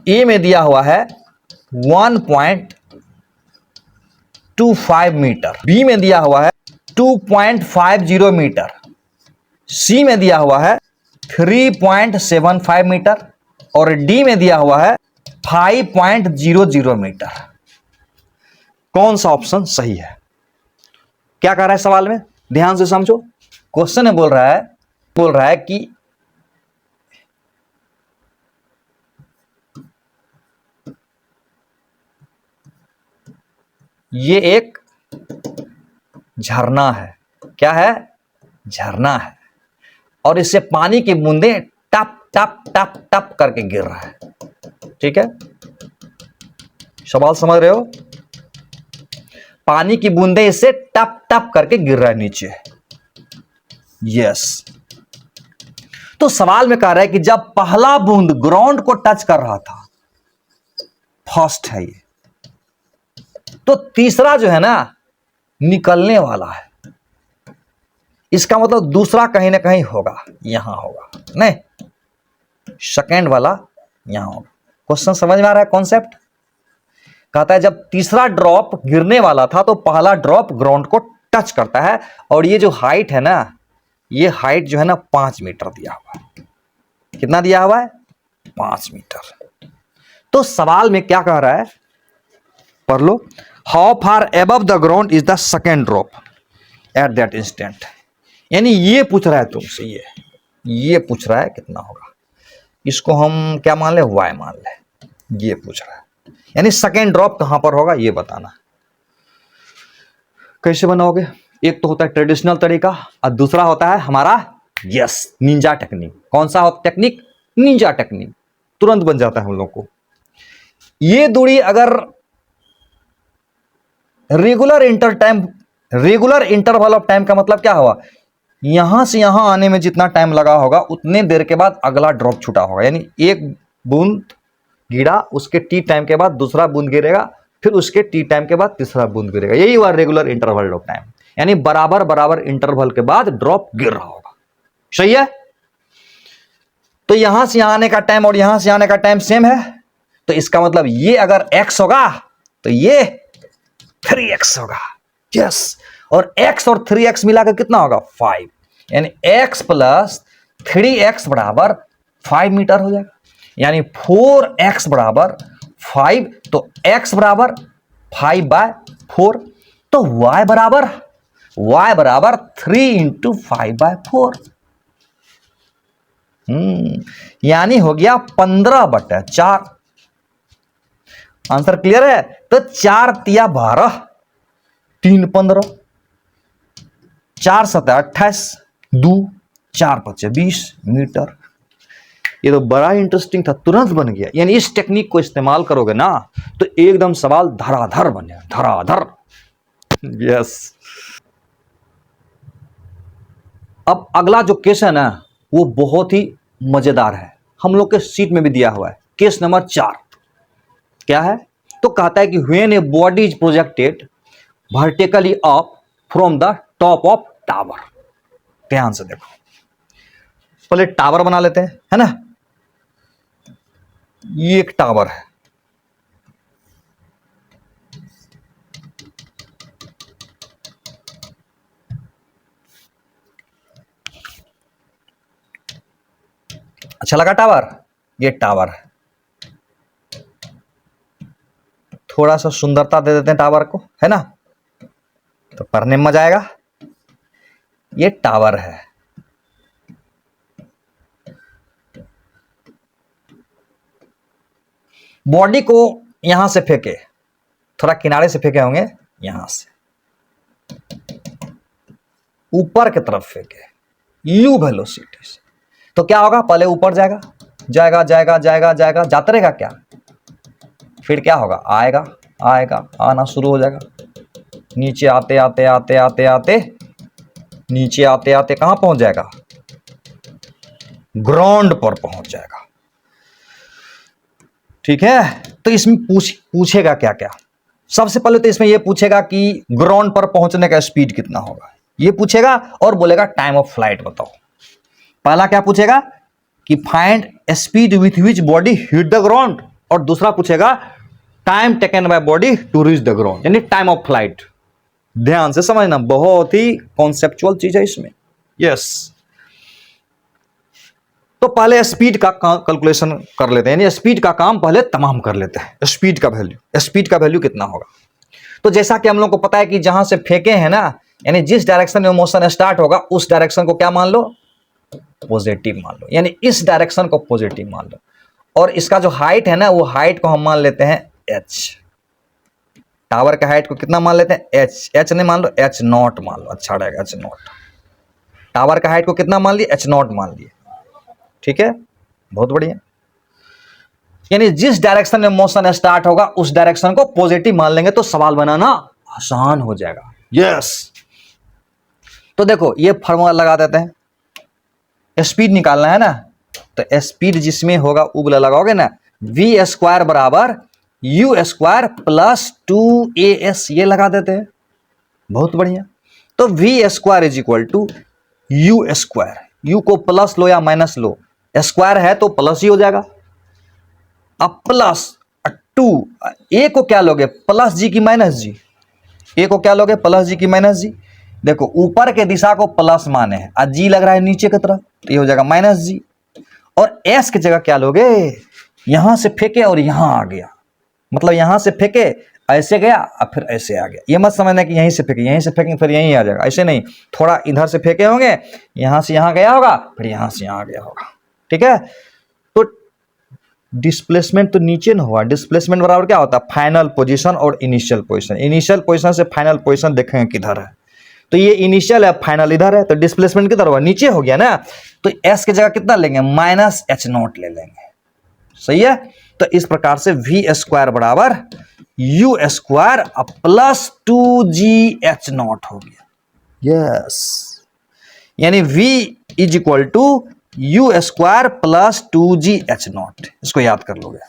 ए में दिया हुआ है 1.25 मीटर, बी में दिया हुआ है 2.50 मीटर, सी में दिया हुआ है 3.75 मीटर और डी में दिया हुआ है 5.00 मीटर। कौन सा ऑप्शन सही है? क्या कह रहा है सवाल में, ध्यान से समझो। क्वेश्चन में बोल रहा है कि ये एक झरना है। क्या है? झरना है और इससे पानी की बूंदें टप टप टप टप करके गिर रहा है। ठीक है, सवाल समझ रहे हो? पानी की बूंदें इससे टप टप करके गिर रहा है नीचे। यस, तो सवाल में कह रहा है कि जब पहला बूंद ग्राउंड को टच कर रहा था, फर्स्ट है ये, तो तीसरा जो है ना निकलने वाला है। इसका मतलब दूसरा कहीं ना कहीं होगा, यहां होगा, नहीं सेकेंड वाला यहां होगा। क्वेश्चन समझ में आ रहा है कॉन्सेप्ट? कहता है जब तीसरा ड्रॉप गिरने वाला था तो पहला ड्रॉप ग्राउंड को टच करता है और ये जो हाइट है ना, ये हाइट जो है ना 5 मीटर दिया हुआ है। कितना दिया हुआ है? 5 मीटर। तो सवाल में क्या कह रहा है, पढ़ लो। How far above the ground is the second drop at that instant. यानी ये पूछ रहा है तुमसे, ये पूछ रहा है कितना होगा। इसको हम क्या मान ले, y मान ले। ये पूछ रहा है यानी सेकेंड ड्रॉप कहां पर होगा ये बताना। कैसे बनाओगे? एक तो होता है ट्रेडिशनल तरीका और दूसरा होता है हमारा निंजा टेक्निक। कौन सा टेक्निक? Ninja technique. तुरंत बन जाता है हम लोग को। ये दूरी अगर रेगुलर इंटरवल ऑफ टाइम का मतलब क्या हुआ, यहां से यहां आने में जितना टाइम लगा होगा उतने देर के बाद अगला ड्रॉप छूटा होगा। यानी एक बूंद गिरा, उसके टी टाइम के बाद दूसरा बूंद गिरेगा, फिर उसके टी टाइम के बाद तीसरा बूंद गिरेगा। यही हुआ रेगुलर इंटरवल ऑफ टाइम। यानी बराबर बराबर इंटरवल के बाद ड्रॉप गिर रहा होगा। सही है? तो यहां से यहां आने का टाइम और यहां से आने का टाइम सेम है, तो इसका मतलब ये अगर x होगा तो ये 3x होगा। यस, और x और 3x मिलाकर कितना होगा? 5। यानी x प्लस 3x बराबर 5 मीटर हो जाएगा। यानी 4x बराबर 5, तो x बराबर 5/4, तो y बराबर 3 इंटू 5/4। यानी हो गया 15/4। आंसर क्लियर है? तो 4 तिया 12, 3 15, 4 7 28, 2 4 5 20 मीटर। ये तो बड़ा इंटरेस्टिंग था, तुरंत बन गया। यानी इस टेक्निक को इस्तेमाल करोगे ना तो एकदम सवाल धराधर बने, धराधर। यस। अब अगला जो केस है ना वो बहुत ही मजेदार है, हम लोग के सीट में भी दिया हुआ है। केस नंबर 4 क्या है? तो कहता है कि when a body is projected vertically up from the top of tower. ध्यान से देखो, पहले टावर बना लेते हैं, है ना। ये एक टावर है, अच्छा लगा टावर? ये टावर है, थोड़ा सा सुंदरता दे देते हैं टावर को, है ना, तो पढ़ने में मजा आएगा। ये टावर है, बॉडी को यहां से फेंके, थोड़ा किनारे से फेंके होंगे, यहां से ऊपर की तरफ फेंके यू वेलोसिटी से, तो क्या होगा? पहले ऊपर जाएगा, जाएगा जाएगा जाएगा जाएगा, जाता रहेगा क्या, फिर क्या होगा? आएगा आएगा, आना शुरू हो जाएगा, नीचे आते आते आते आते आते नीचे आते आते कहां पहुंच जाएगा, ग्राउंड पर पहुंच जाएगा। ठीक है, तो इसमें पूछेगा क्या क्या। सबसे पहले तो इसमें यह पूछेगा कि ग्राउंड पर पहुंचने का स्पीड कितना होगा, यह पूछेगा, और बोलेगा टाइम ऑफ फ्लाइट बताओ। पहला क्या पूछेगा कि find speed with which body hit the ground, और दूसरा पूछेगा time taken by body to reach the ground, यानी टाइम ऑफ फ्लाइट। ध्यान से समझना, बहुत ही कॉन्सेप्चुअल चीज है इसमें। यस, तो पहले स्पीड का कैलकुलेशन कर लेते हैं, यानी स्पीड का काम पहले तमाम कर लेते हैं। स्पीड का वैल्यू कितना होगा। तो जैसा कि हम लोग को पता है कि जहां से फेंके हैं ना, यानी जिस डायरेक्शन में मोशन स्टार्ट होगा उस डायरेक्शन को क्या मान लो, पॉजिटिव मान लो, यानी इस डायरेक्शन को पॉजिटिव मान लो। और इसका जो हाइट है ना, वो हाइट को हम मान लेते हैं h। टावर का हाइट को कितना मान लेते हैं, h नहीं मान लो, h0 मान लो, अच्छा रहेगा h0। टावर का हाइट को कितना मान लिए, h0 मान लिए। ठीक है, बहुत बढ़िया। यानी जिस डायरेक्शन में मोशन स्टार्ट होगा उस डायरेक्शन को पॉजिटिव मान लेंगे तो सवाल बनाना आसान हो जाएगा। यस, तो देखो ये फॉर्मूला लगा देते हैं। स्पीड निकालना है ना, तो स्पीड जिसमें होगा वो वाला लगाओगे ना, v स्क्वायर बराबर u स्क्वायर प्लस 2as, ये लगा देते हैं। बहुत बढ़िया। तो v square is equal to u square, u को प्लस लो या माइनस लो, स्क्वायर है तो प्लस ही हो जाएगा। अब प्लस 2, ए को क्या लोगे, प्लस जी की माइनस जी, ए को क्या लोगे, प्लस जी की माइनस जी। देखो ऊपर के दिशा को प्लस माने हैं, आज जी लग रहा है नीचे की तरफ, तो ये हो जाएगा माइनस जी। और एस की जगह क्या लोगे, यहां से फेंके और यहां आ गया, मतलब यहां से फेंके ऐसे गया और फिर ऐसे आ गया। ये मत समझना कि यहीं से फेंके फिर यहीं आ जाएगा, ऐसे नहीं। थोड़ा इधर से फेंके होंगे, यहां से यहां गया होगा, फिर यहां से यहां गया होगा। ठीक है, तो डिस्प्लेसमेंट तो नीचे ना हुआ। डिस्प्लेसमेंट बराबर क्या होता है, फाइनल पोजीशन और इनिशियल पोजीशन। इनिशियल पोजीशन से फाइनल पोजीशन देखेंगे किधर है, तो ये इनिशियल है, फाइनल इधर है, तो डिस्प्लेसमेंट किधर हुआ, नीचे हो गया ना। तो एस की जगह कितना लेंगे, माइनस h0 ले लेंगे। सही है, तो इस प्रकार से v स्क्वायर बराबर u स्क्वायर प्लस 2gh0 हो गया। यस, यानी v is equal to u square plus 2gh0, इसको याद कर लोगे।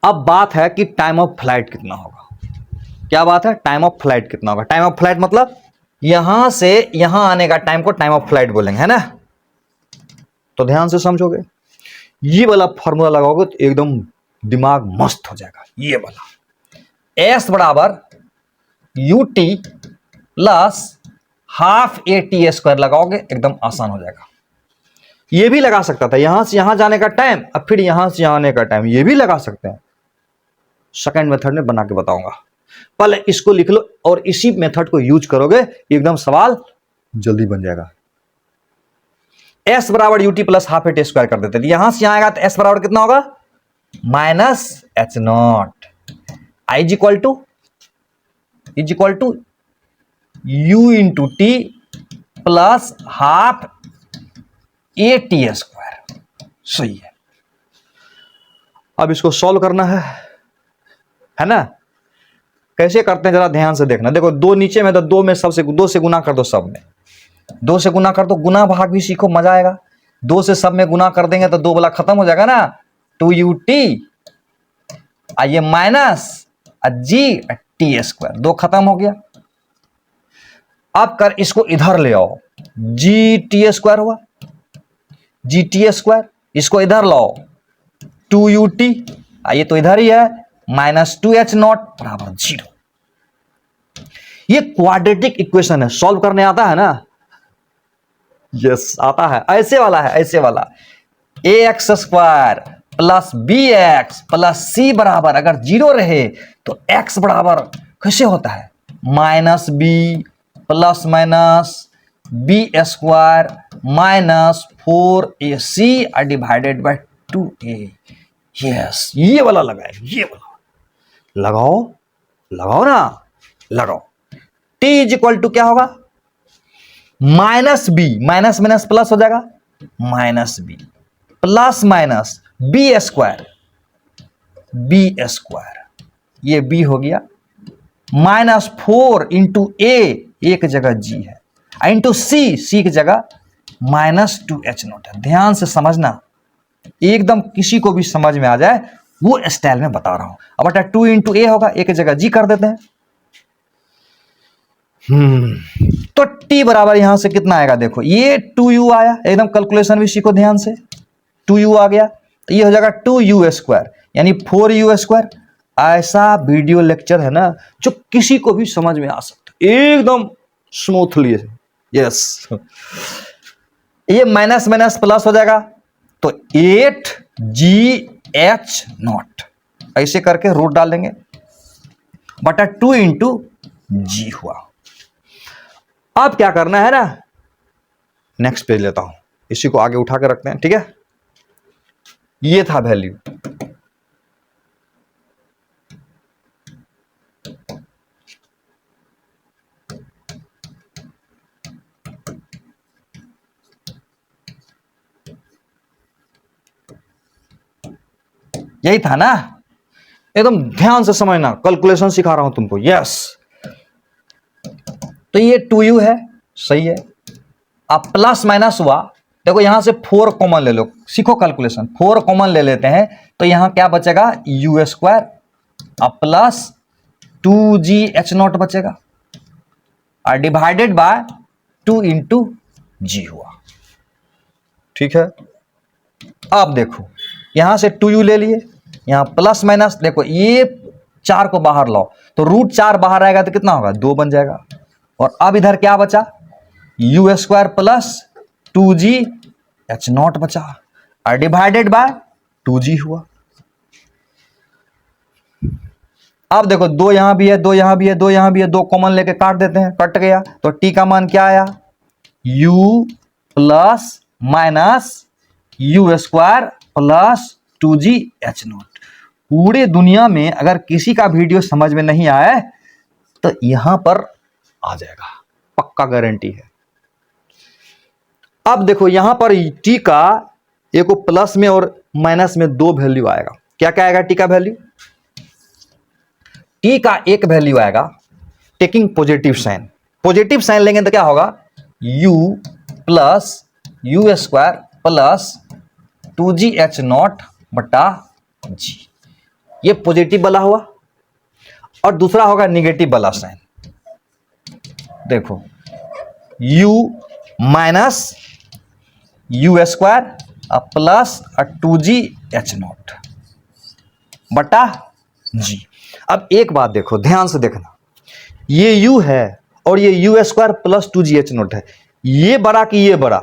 अब बात है कि टाइम ऑफ फ्लाइट कितना होगा। क्या बात है, टाइम ऑफ फ्लाइट कितना होगा। टाइम ऑफ फ्लाइट मतलब यहां से यहां आने का टाइम को टाइम ऑफ फ्लाइट बोलेंगे, है ना। तो ध्यान से समझोगे, ये वाला फॉर्मूला लगाओगे तो एकदम दिमाग मस्त हो जाएगा। ये वाला एस बराबर ut plus half AT square लगाओगे, एकदम आसान हो जाएगा। ये भी लगा सकता था, यहां से यहां जाने का टाइम, अब फिर यहां से यहां आने का टाइम, ये भी लगा सकते हैं। सेकंड मेथड में बना के बताऊंगा, पहले इसको लिख लो और इसी मेथड को यूज करोगे, एकदम सवाल जल्दी बन जाएगा। एस बराबर UT plus half AT square कर देते, यहां से यहां आएगा तो एस बराबर कितना होगा, minus h0। I is equal to u into t plus half AT square. सही है, अब इसको सॉल्व करना है ना। कैसे करते हैं जरा ध्यान से देखना। देखो दो नीचे में, तो दो में सबसे, दो से गुना कर दो सब में, दो से गुना कर दो, गुना भाग भी सीखो, मजा आएगा। दो से सब में गुना कर देंगे तो दो वाला खत्म हो जाएगा ना, 2ut ये माइनस जी टी स्क्वायर, दो खत्म हो गया। अब कर इसको इधर ले आओ, जी टी स्क्वायर हुआ, जी टी स्क्वायर, इसको इधर लाओ 2ut, ये तो इधर ही है, माइनस 2h0 बराबर 0। ये क्वाड्रेटिक इक्वेशन है, सॉल्व करने आता है ना। यस आता है, ऐसे वाला है, ऐसे वाला ax square plus bx plus c बराबर अगर 0 रहे तो x बराबर कैसे होता है, minus b plus minus b square minus 4ac divided by 2a। Yes, ये वाला लगाए, ये वाला लगाओ, लगाओ ना, लगाओ। t इज इक्वल टू क्या होगा, minus b, minus minus plus हो जाएगा, minus b plus minus b square, ये बी हो गया -4 इंटू ए की जगह जी है, इंटू सी की जगह -2H0 है। ध्यान से समझना, एकदम किसी को भी समझ में आ जाए वो स्टाइल में बता रहा हूं। अब बटा 2 इंटू ए होगा, ए की जगह जी कर देते हैं। तो टी बराबर यहां से कितना आएगा, देखो ये 2u आया, एकदम कैलकुलेशन भी सीखो ध्यान से। 2u आ गया तो ये हो जाएगा 2u², यानी 4u²। ऐसा वीडियो लेक्चर है ना जो किसी को भी समझ में आ सकता है एकदम स्मूथली। यस, ये माइनस माइनस प्लस हो जाएगा तो 8GH0 ऐसे करके रूट डाल देंगे, बटा 2 इंटू जी हुआ। अब क्या करना है ना, नेक्स्ट पेज लेता हूं, इसी को आगे उठा के रखते हैं, ठीक है। ये था वैल्यू, यही था ना, एकदम ध्यान से समझना, कैलकुलेशन सिखा रहा हूं तुमको। यस, तो ये 2u है, सही है। अब प्लस माइनस हुआ, देखो यहां से 4 कॉमन ले लो, सीखो कैलकुलेशन। 4 कॉमन ले लेते हैं तो यहां क्या बचेगा, u² अब प्लस 2GH0 बचेगा और डिवाइडेड बाय 2 इंटू जी हुआ, ठीक है। अब देखो यहां से 2u ले लिए, यहां प्लस माइनस, देखो ये 4 को बाहर लाओ तो √4 बाहर आएगा तो कितना होगा, 2 बन जाएगा। और अब इधर क्या बचा, u² प्लस 2GH0 बचा और डिवाइडेड बाय 2g हुआ। अब देखो 2 यहां भी है, 2 यहां भी है, 2 यहां भी है, 2 कॉमन लेके काट देते हैं, कट गया तो t का मान क्या आया, u plus minus u² plus 2GH0। पूरे दुनिया में अगर किसी का वीडियो समझ में नहीं आए तो यहां पर आ जाएगा, पक्का गारंटी है। अब देखो यहां पर t का एक प्लस में और माइनस में 2 वैल्यू आएगा। क्या क्या आएगा, t का वैल्यू, t का एक वैल्यू आएगा taking positive sign. Positive sign लेंगे तो क्या होगा, u plus u² plus 2GH0 बटा g, ये पॉजिटिव वाला हुआ। और दूसरा होगा निगेटिव वाला साइन, देखो u minus u² plus 2GH0 बटा g। अब एक बात देखो, ध्यान से देखना, ये u है और ये u² प्लस 2GH0 है, ये बड़ा कि ये बड़ा,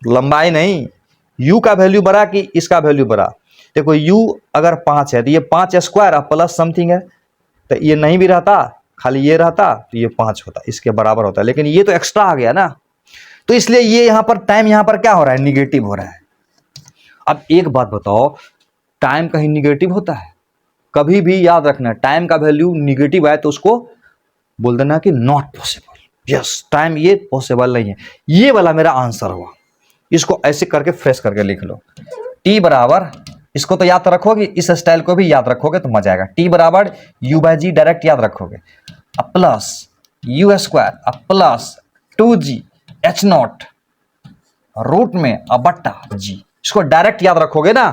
लंबाई नहीं, u का वैल्यू बड़ा कि इसका वैल्यू बड़ा। देखो u अगर 5 है तो ये 5² प्लस समथिंग है, तो ये नहीं भी रहता, खाली ये रहता तो ये 5 होता, इसके बराबर होता है, लेकिन ये तो एक्स्ट्रा आ गया ना, तो इसलिए ये यहां पर टाइम यहां पर क्या हो रहा है, निगेटिव हो रहा है। अब एक बात बताओ, टाइम कहीं निगेटिव होता है, कभी भी याद रखना, टाइम का वैल्यू निगेटिव आए तो उसको बोल देना कि नॉट पॉसिबल। यस, टाइम ये पॉसिबल नहीं है। ये वाला मेरा आंसर हुआ, इसको ऐसे करके फ्रेश करके लिख लो। t बराबर, इसको तो याद रखोगे, इस स्टाइल को भी याद रखोगे तो मजा आएगा। t बराबर u/g डायरेक्ट याद रखोगे, अब प्लस u² अब प्लस 2GH0 रूट में अब बट्टा g, इसको डायरेक्ट याद रखोगे ना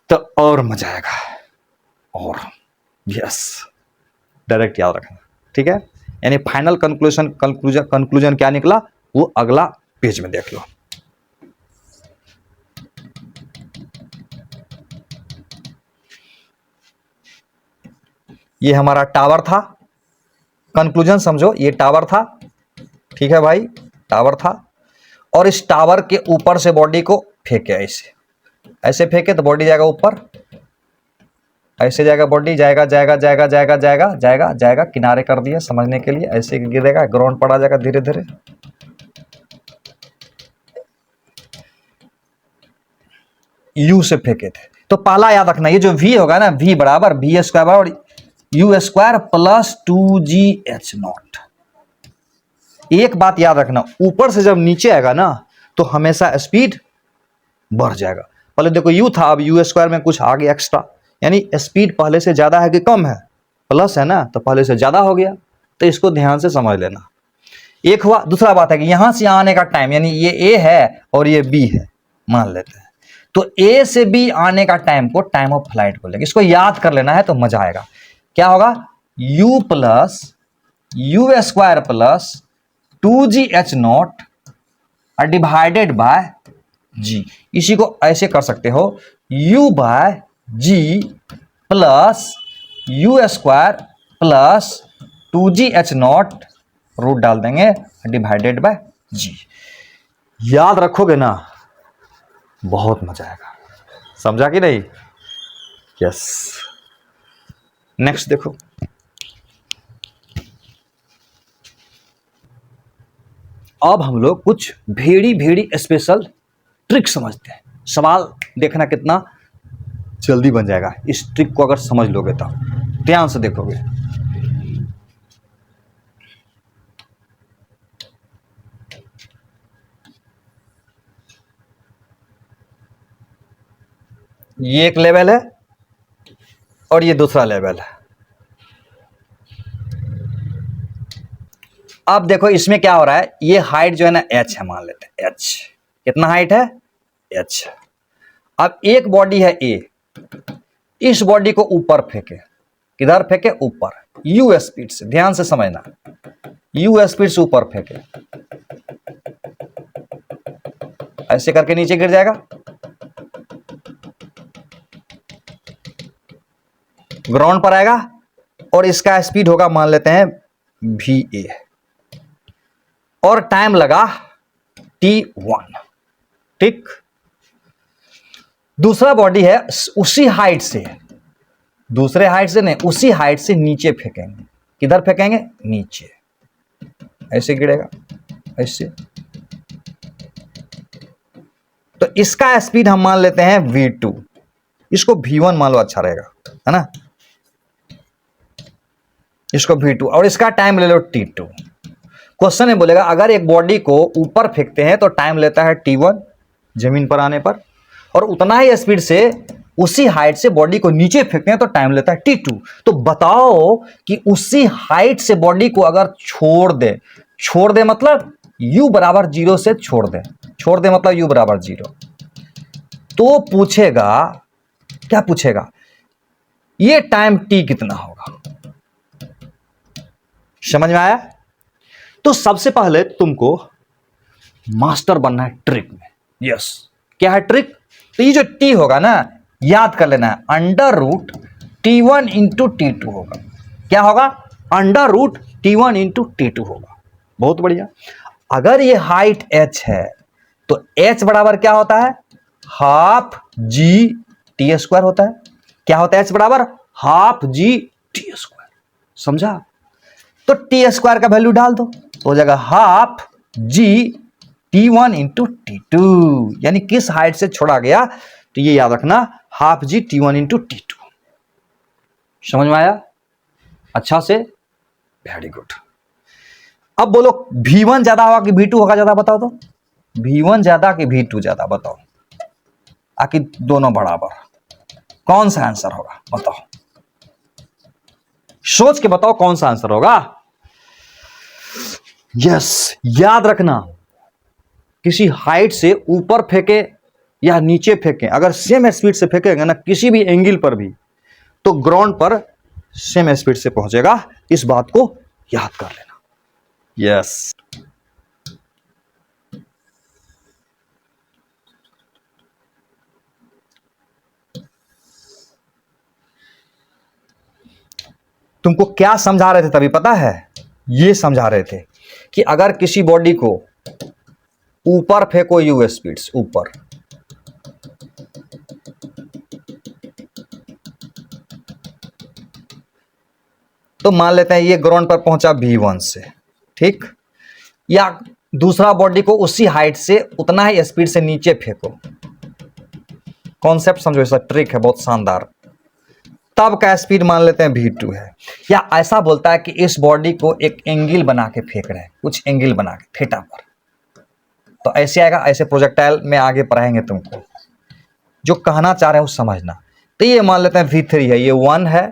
तो और मजा आएगा। और यस, डायरेक्ट याद रखना, ठीक है। यानी फाइनल कंक्लूजन क्या निकला वो अगला पेज में देख लो। ये हमारा टावर था, कंक्लूजन समझो, ये टावर था, ठीक है भाई, टावर था। और इस टावर के ऊपर से बॉडी को फेंके, ऐसे ऐसे फेंके तो बॉडी जाएगा ऊपर, ऐसे जाएगा बॉडी, जाएगा जाएगा जाएगा जाएगा जाएगा जाएगा जाएगा, किनारे कर दिया समझने के लिए, ऐसे गिरेगा, ग्राउंड पर आ जाएगा धीरे धीरे। यू से फेंके थे तो पहला याद रखना, ये जो v होगा ना, v बराबर v² और u² प्लस 2GH0। एक बात याद रखना, ऊपर से जब नीचे आएगा ना तो हमेशा स्पीड बढ़ जाएगा। पहले देखो u था, अब u² में कुछ आ गया एक्स्ट्रा, यानी स्पीड पहले से ज्यादा है कि कम है, प्लस है ना, तो पहले से ज्यादा हो गया, तो इसको ध्यान से समझ लेना। एक हुआ। दूसरा बात है कि यहां से आने का टाइम, यानी ये ए है और ये बी है मान लेते हैं, तो ए से बी आने का टाइम को टाइम ऑफ फ्लाइट बोलेंगे। इसको याद कर लेना है तो मजा आएगा। क्या होगा, u plus u square plus 2gh0 divided by g. इसी को ऐसे कर सकते हो, u by g plus u square plus 2gh0 root डाल देंगे डिवाइडेड बाय जी। याद रखोगे ना, बहुत मजा आएगा। समझा कि नहीं? यस। नेक्स्ट देखो, अब हम लोग कुछ भेड़ी भेड़ी स्पेशल ट्रिक समझते हैं। सवाल देखना कितना जल्दी बन जाएगा इस ट्रिक को अगर समझ लोगे तो। ध्यान से देखोगे। ये एक लेवल है और ये दूसरा लेवल है। अब देखो इसमें क्या हो रहा है, ये हाइट जो है ना h है मान लेते हैं, h कितना हाइट है, h। अब एक बॉडी है a, इस बॉडी को ऊपर फेंके, किधर फेंके, ऊपर, u स्पीड से। ध्यान से समझना, u स्पीड से ऊपर फेंके, ऐसे करके नीचे गिर जाएगा, ग्राउंड पर आएगा और इसका स्पीड होगा मान लेते हैं va और टाइम लगा t1। ठीक। दूसरा बॉडी है उसी हाइट से, दूसरे हाइट से नहीं, उसी हाइट से नीचे फेंकेंगे। किधर फेंकेंगे, नीचे, ऐसे गिरेगा, ऐसे। तो इसका स्पीड हम मान लेते हैं v2, इसको v1 मान लो, अच्छा रहेगा, है ना। इसको v2 और इसका टाइम ले लो t2। क्वेश्चन में बोलेगा अगर एक बॉडी को ऊपर फेंकते हैं तो टाइम लेता है t1 जमीन पर आने पर, और उतना ही स्पीड से उसी हाइट से बॉडी को नीचे फेंकते हैं तो टाइम लेता है t2। तो बताओ कि उसी हाइट से बॉडी को अगर छोड़ दे मतलब u बराबर 0 से छोड़ दे मतलब u बराबर 0, तो पूछेगा, क्या पूछेगा, ये टाइम t कितना होगा। समझ में आया? तो सबसे पहले तुमको मास्टर बनना है ट्रिक में। यस, क्या है ट्रिक? तो ये जो t होगा ना, याद कर लेना है, under root t1 into t2 होगा। क्या होगा, under root t1 into t2 होगा। बहुत बढ़िया। अगर ये हाइट h है तो h बराबर क्या होता है, हाफ जी टी स्क्वायर होता है। क्या होता है h बराबर, हाफ जी टी स्क्वायर। समझा? तो टी स्क्वायर का वैल्यू डाल दो, तो हो जाएगा हाफ जी t1 इंटू t2, यानी किस हाइट से छोड़ा गया, तो ये याद रखना, हाफ जी t1 इंटू t2। समझ में आया अच्छा से? Very good. अब बोलो v1 ज्यादा होगा कि v2 होगा ज्यादा, बताओ तो। v1 ज्यादा कि v2 ज्यादा, बताओ। आखिर दोनों बराबर, कौन सा आंसर होगा बताओ, सोच के बताओ कौन सा आंसर होगा। यस, याद रखना, किसी हाइट से ऊपर फेंके या नीचे फेंके, अगर सेम स्पीड से फेंकेगा ना किसी भी एंगल पर भी, तो ग्राउंड पर सेम स्पीड से पहुंचेगा। इस बात को याद कर लेना। यस। तुमको क्या समझा रहे थे तभी पता है? ये समझा रहे थे कि अगर किसी बॉडी को ऊपर फेंको u स्पीड से ऊपर, तो मान लेते हैं ये ग्राउंड पर पहुंचा v1 से, ठीक, या दूसरा बॉडी को उसी हाइट से उतना ही स्पीड से नीचे फेंको। कॉन्सेप्ट समझो, ऐसा ट्रिक है बहुत शानदार। तब का स्पीड मान लेते हैं v2 है। या ऐसा बोलता है कि इस बॉडी को एक एंगल बना के फेंक रहे हैं, कुछ एंगल बना के थीटा पर, तो ऐसे आएगा। ऐसे प्रोजेक्टाइल में आगे पढ़ाएंगे तुमको, जो कहना चाह रहे हैं वो समझना। तो ये मान लेते हैं v3 है, ये 1 है,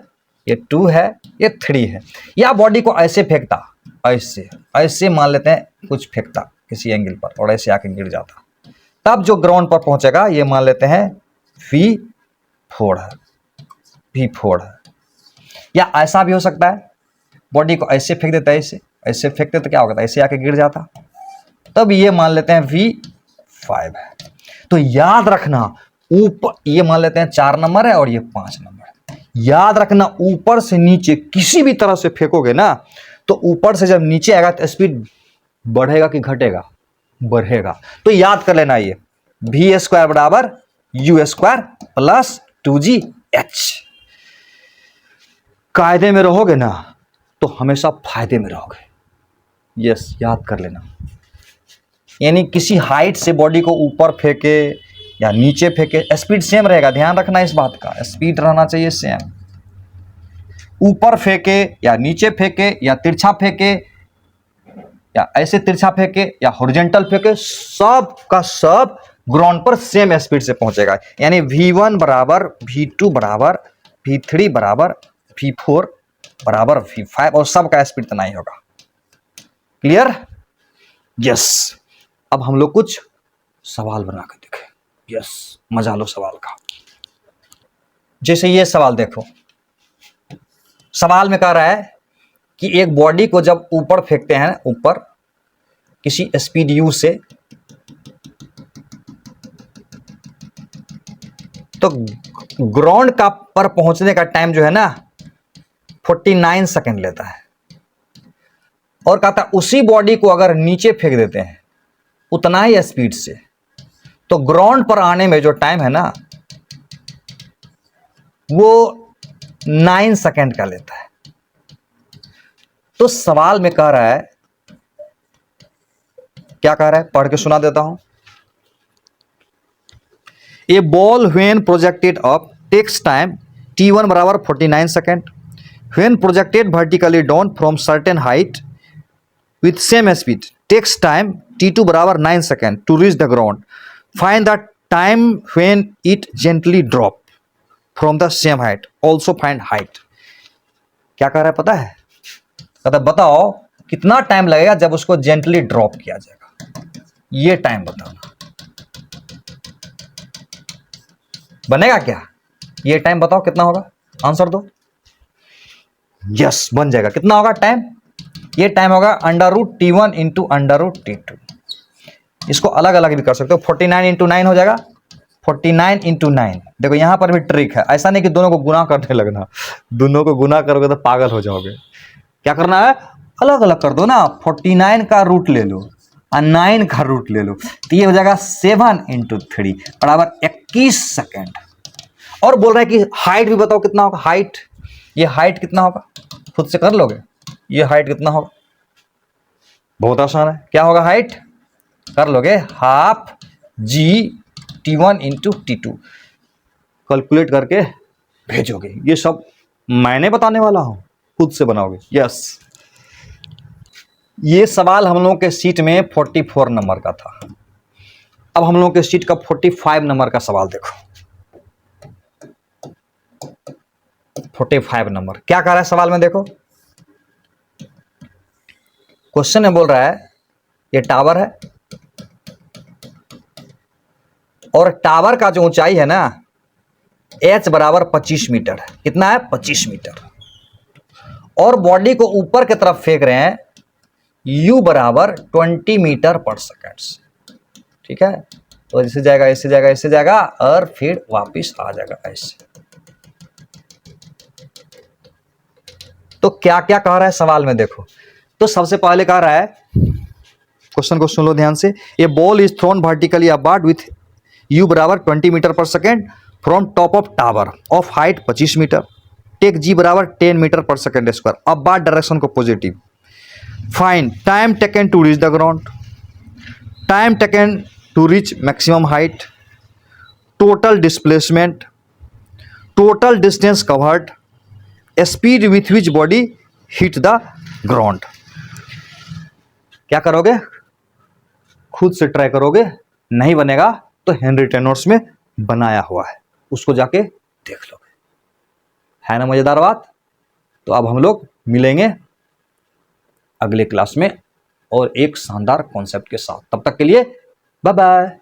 ये 2 है, ये 3 है। या बॉडी को ऐसे फेंकता, ऐसे ऐसे मान लेते हैं कुछ फेंकता किसी एंगल पर और ऐसे आके गिर जाता, तब जो ग्राउंड पर पहुंचेगा ये मान लेते हैं V4 है, V4 है। या ऐसा भी हो सकता है, बॉडी को ऐसे फेंक देता है, ऐसे फेंकते तो क्या होता है, ऐसे आके गिर जाता, तब ये मान लेते हैं V5 है। तो याद रखना ऊपर ये मान लेते हैं 4 नंबर है और ये 5 नंबर है। याद रखना ऊपर से नीचे किसी भी तरह से फेंकोगे ना, तो ऊपर से जब नीचे आएगा तो स्पीड बढ़ेगा कि घटेगा, बढ़ेगा। तो याद कर लेना ये V² बराबर U² प्लस 2GH। कायदे में रहोगे ना तो हमेशा फायदे में रहोगे। यस, याद कर लेना। यानी किसी हाइट से बॉडी को ऊपर फेंके या नीचे फेंके, स्पीड सेम रहेगा, ध्यान रखना इस बात का, स्पीड रहना चाहिए सेम। ऊपर फेंके या नीचे फेंके या तिरछा फेंके या ऐसे तिरछा फेंके या हॉरिजॉन्टल फेंके, सब का सब ग्राउंड पर सेम स्पीड से पहुंचेगा। यानी V1 बराबर V2 बराबर V3 बराबर V4 बराबर V5 और सबका स्पीड इतना ही होगा। क्लियर? यस। अब हम लोग कुछ सवाल बना के देखें। यस, मजा लो सवाल का। जैसे ये सवाल देखो, सवाल में कह रहा है कि एक बॉडी को जब ऊपर फेंकते हैं, ऊपर किसी स्पीड U से, तो ग्राउंड का पर पहुंचने का टाइम जो है ना 49 सेकंड लेता है। और कहता है उसी बॉडी को अगर नीचे फेंक देते हैं उतना ही स्पीड से, तो ग्राउंड पर आने में जो टाइम है ना वो 9 सेकंड का लेता है। तो सवाल में कह रहा है, क्या कह रहा है, पढ़ के सुना देता हूं। A ball when projected up takes time T1 बराबर 49 second, when projected vertically down from certain height with same speed takes time T2 बराबर 9 second to reach the ground, find the time when it gently drop from the same height, also find height. क्या कह रहा है पता है? कहता है बताओ कितना टाइम लगेगा जब उसको जेंटली ड्रॉप किया जाएगा, ये टाइम बताना। बनेगा क्या? ये टाइम बताओ कितना होगा, आंसर दो। यस, बन जाएगा। कितना होगा टाइम? ये टाइम होगा √T1 इंटू √T2। इसको अलग अलग भी कर सकते हो, 49 इंटू 9 हो जाएगा, 49 इंटू 9। देखो यहां पर भी ट्रिक है, ऐसा नहीं कि दोनों को गुना करने लगना, दोनों को गुना करोगे तो पागल हो जाओगे। क्या करना है, अलग अलग कर दो ना, 49 का रूट ले लो और 9 का रूट ले लो, तो ये हो जाएगा 7 इंटू 3 बराबर 21 सेकेंड। और बोल रहा है कि हाइट भी बताओ कितना होगा, हाइट, ये हाइट कितना होगा, खुद से कर लोगे, ये हाइट कितना होगा, बहुत आसान है। क्या होगा हाइट, कर लोगे, half T1 into T2, calculate करके भेजोगे। ये सब मैंने बताने वाला हूं, खुद से बनाओगे। यस, ये सवाल हम लोगों के सीट में 44 नंबर का था। अब हम लोगों के सीट का 45 नंबर का सवाल देखो। 45 नंबर क्या कह रहा है सवाल में, देखो क्वेश्चन में बोल रहा है ये टावर है और टावर का जो ऊंचाई है ना H बराबर 25 मीटर है। कितना है, 25 मीटर। और बॉडी को ऊपर की तरफ फेंक रहे हैं U बराबर 20 मीटर पर सेकेंड। ठीक है, तो ऐसे जाएगा, ऐसे जाएगा, ऐसे जाएगा और फिर वापिस आ जाएगा ऐसे। तो क्या क्या कह रहा है सवाल में देखो। तो सबसे पहले कह रहा है, क्वेश्चन को सुन लो ध्यान से। A ball is thrown vertically upward with U बराबर 20 metre per second from top of tower of height 25 metre, take G बराबर 10 metre per second square, upward direction को positive. Find time taken to reach the ground, time taken to reach maximum height, total displacement, total distance covered, speed with which body hit the ground. क्या करोगे, खुद से try करोगे, नहीं बनेगा तो Henry टेनोर्स में बनाया हुआ है, उसको जाके देख लोगे। है ना मजेदार बात। तो अब हम लोग मिलेंगे अगले क्लास में और एक शानदार कॉन्सेप्ट के साथ। तब तक के लिए बाय बाय।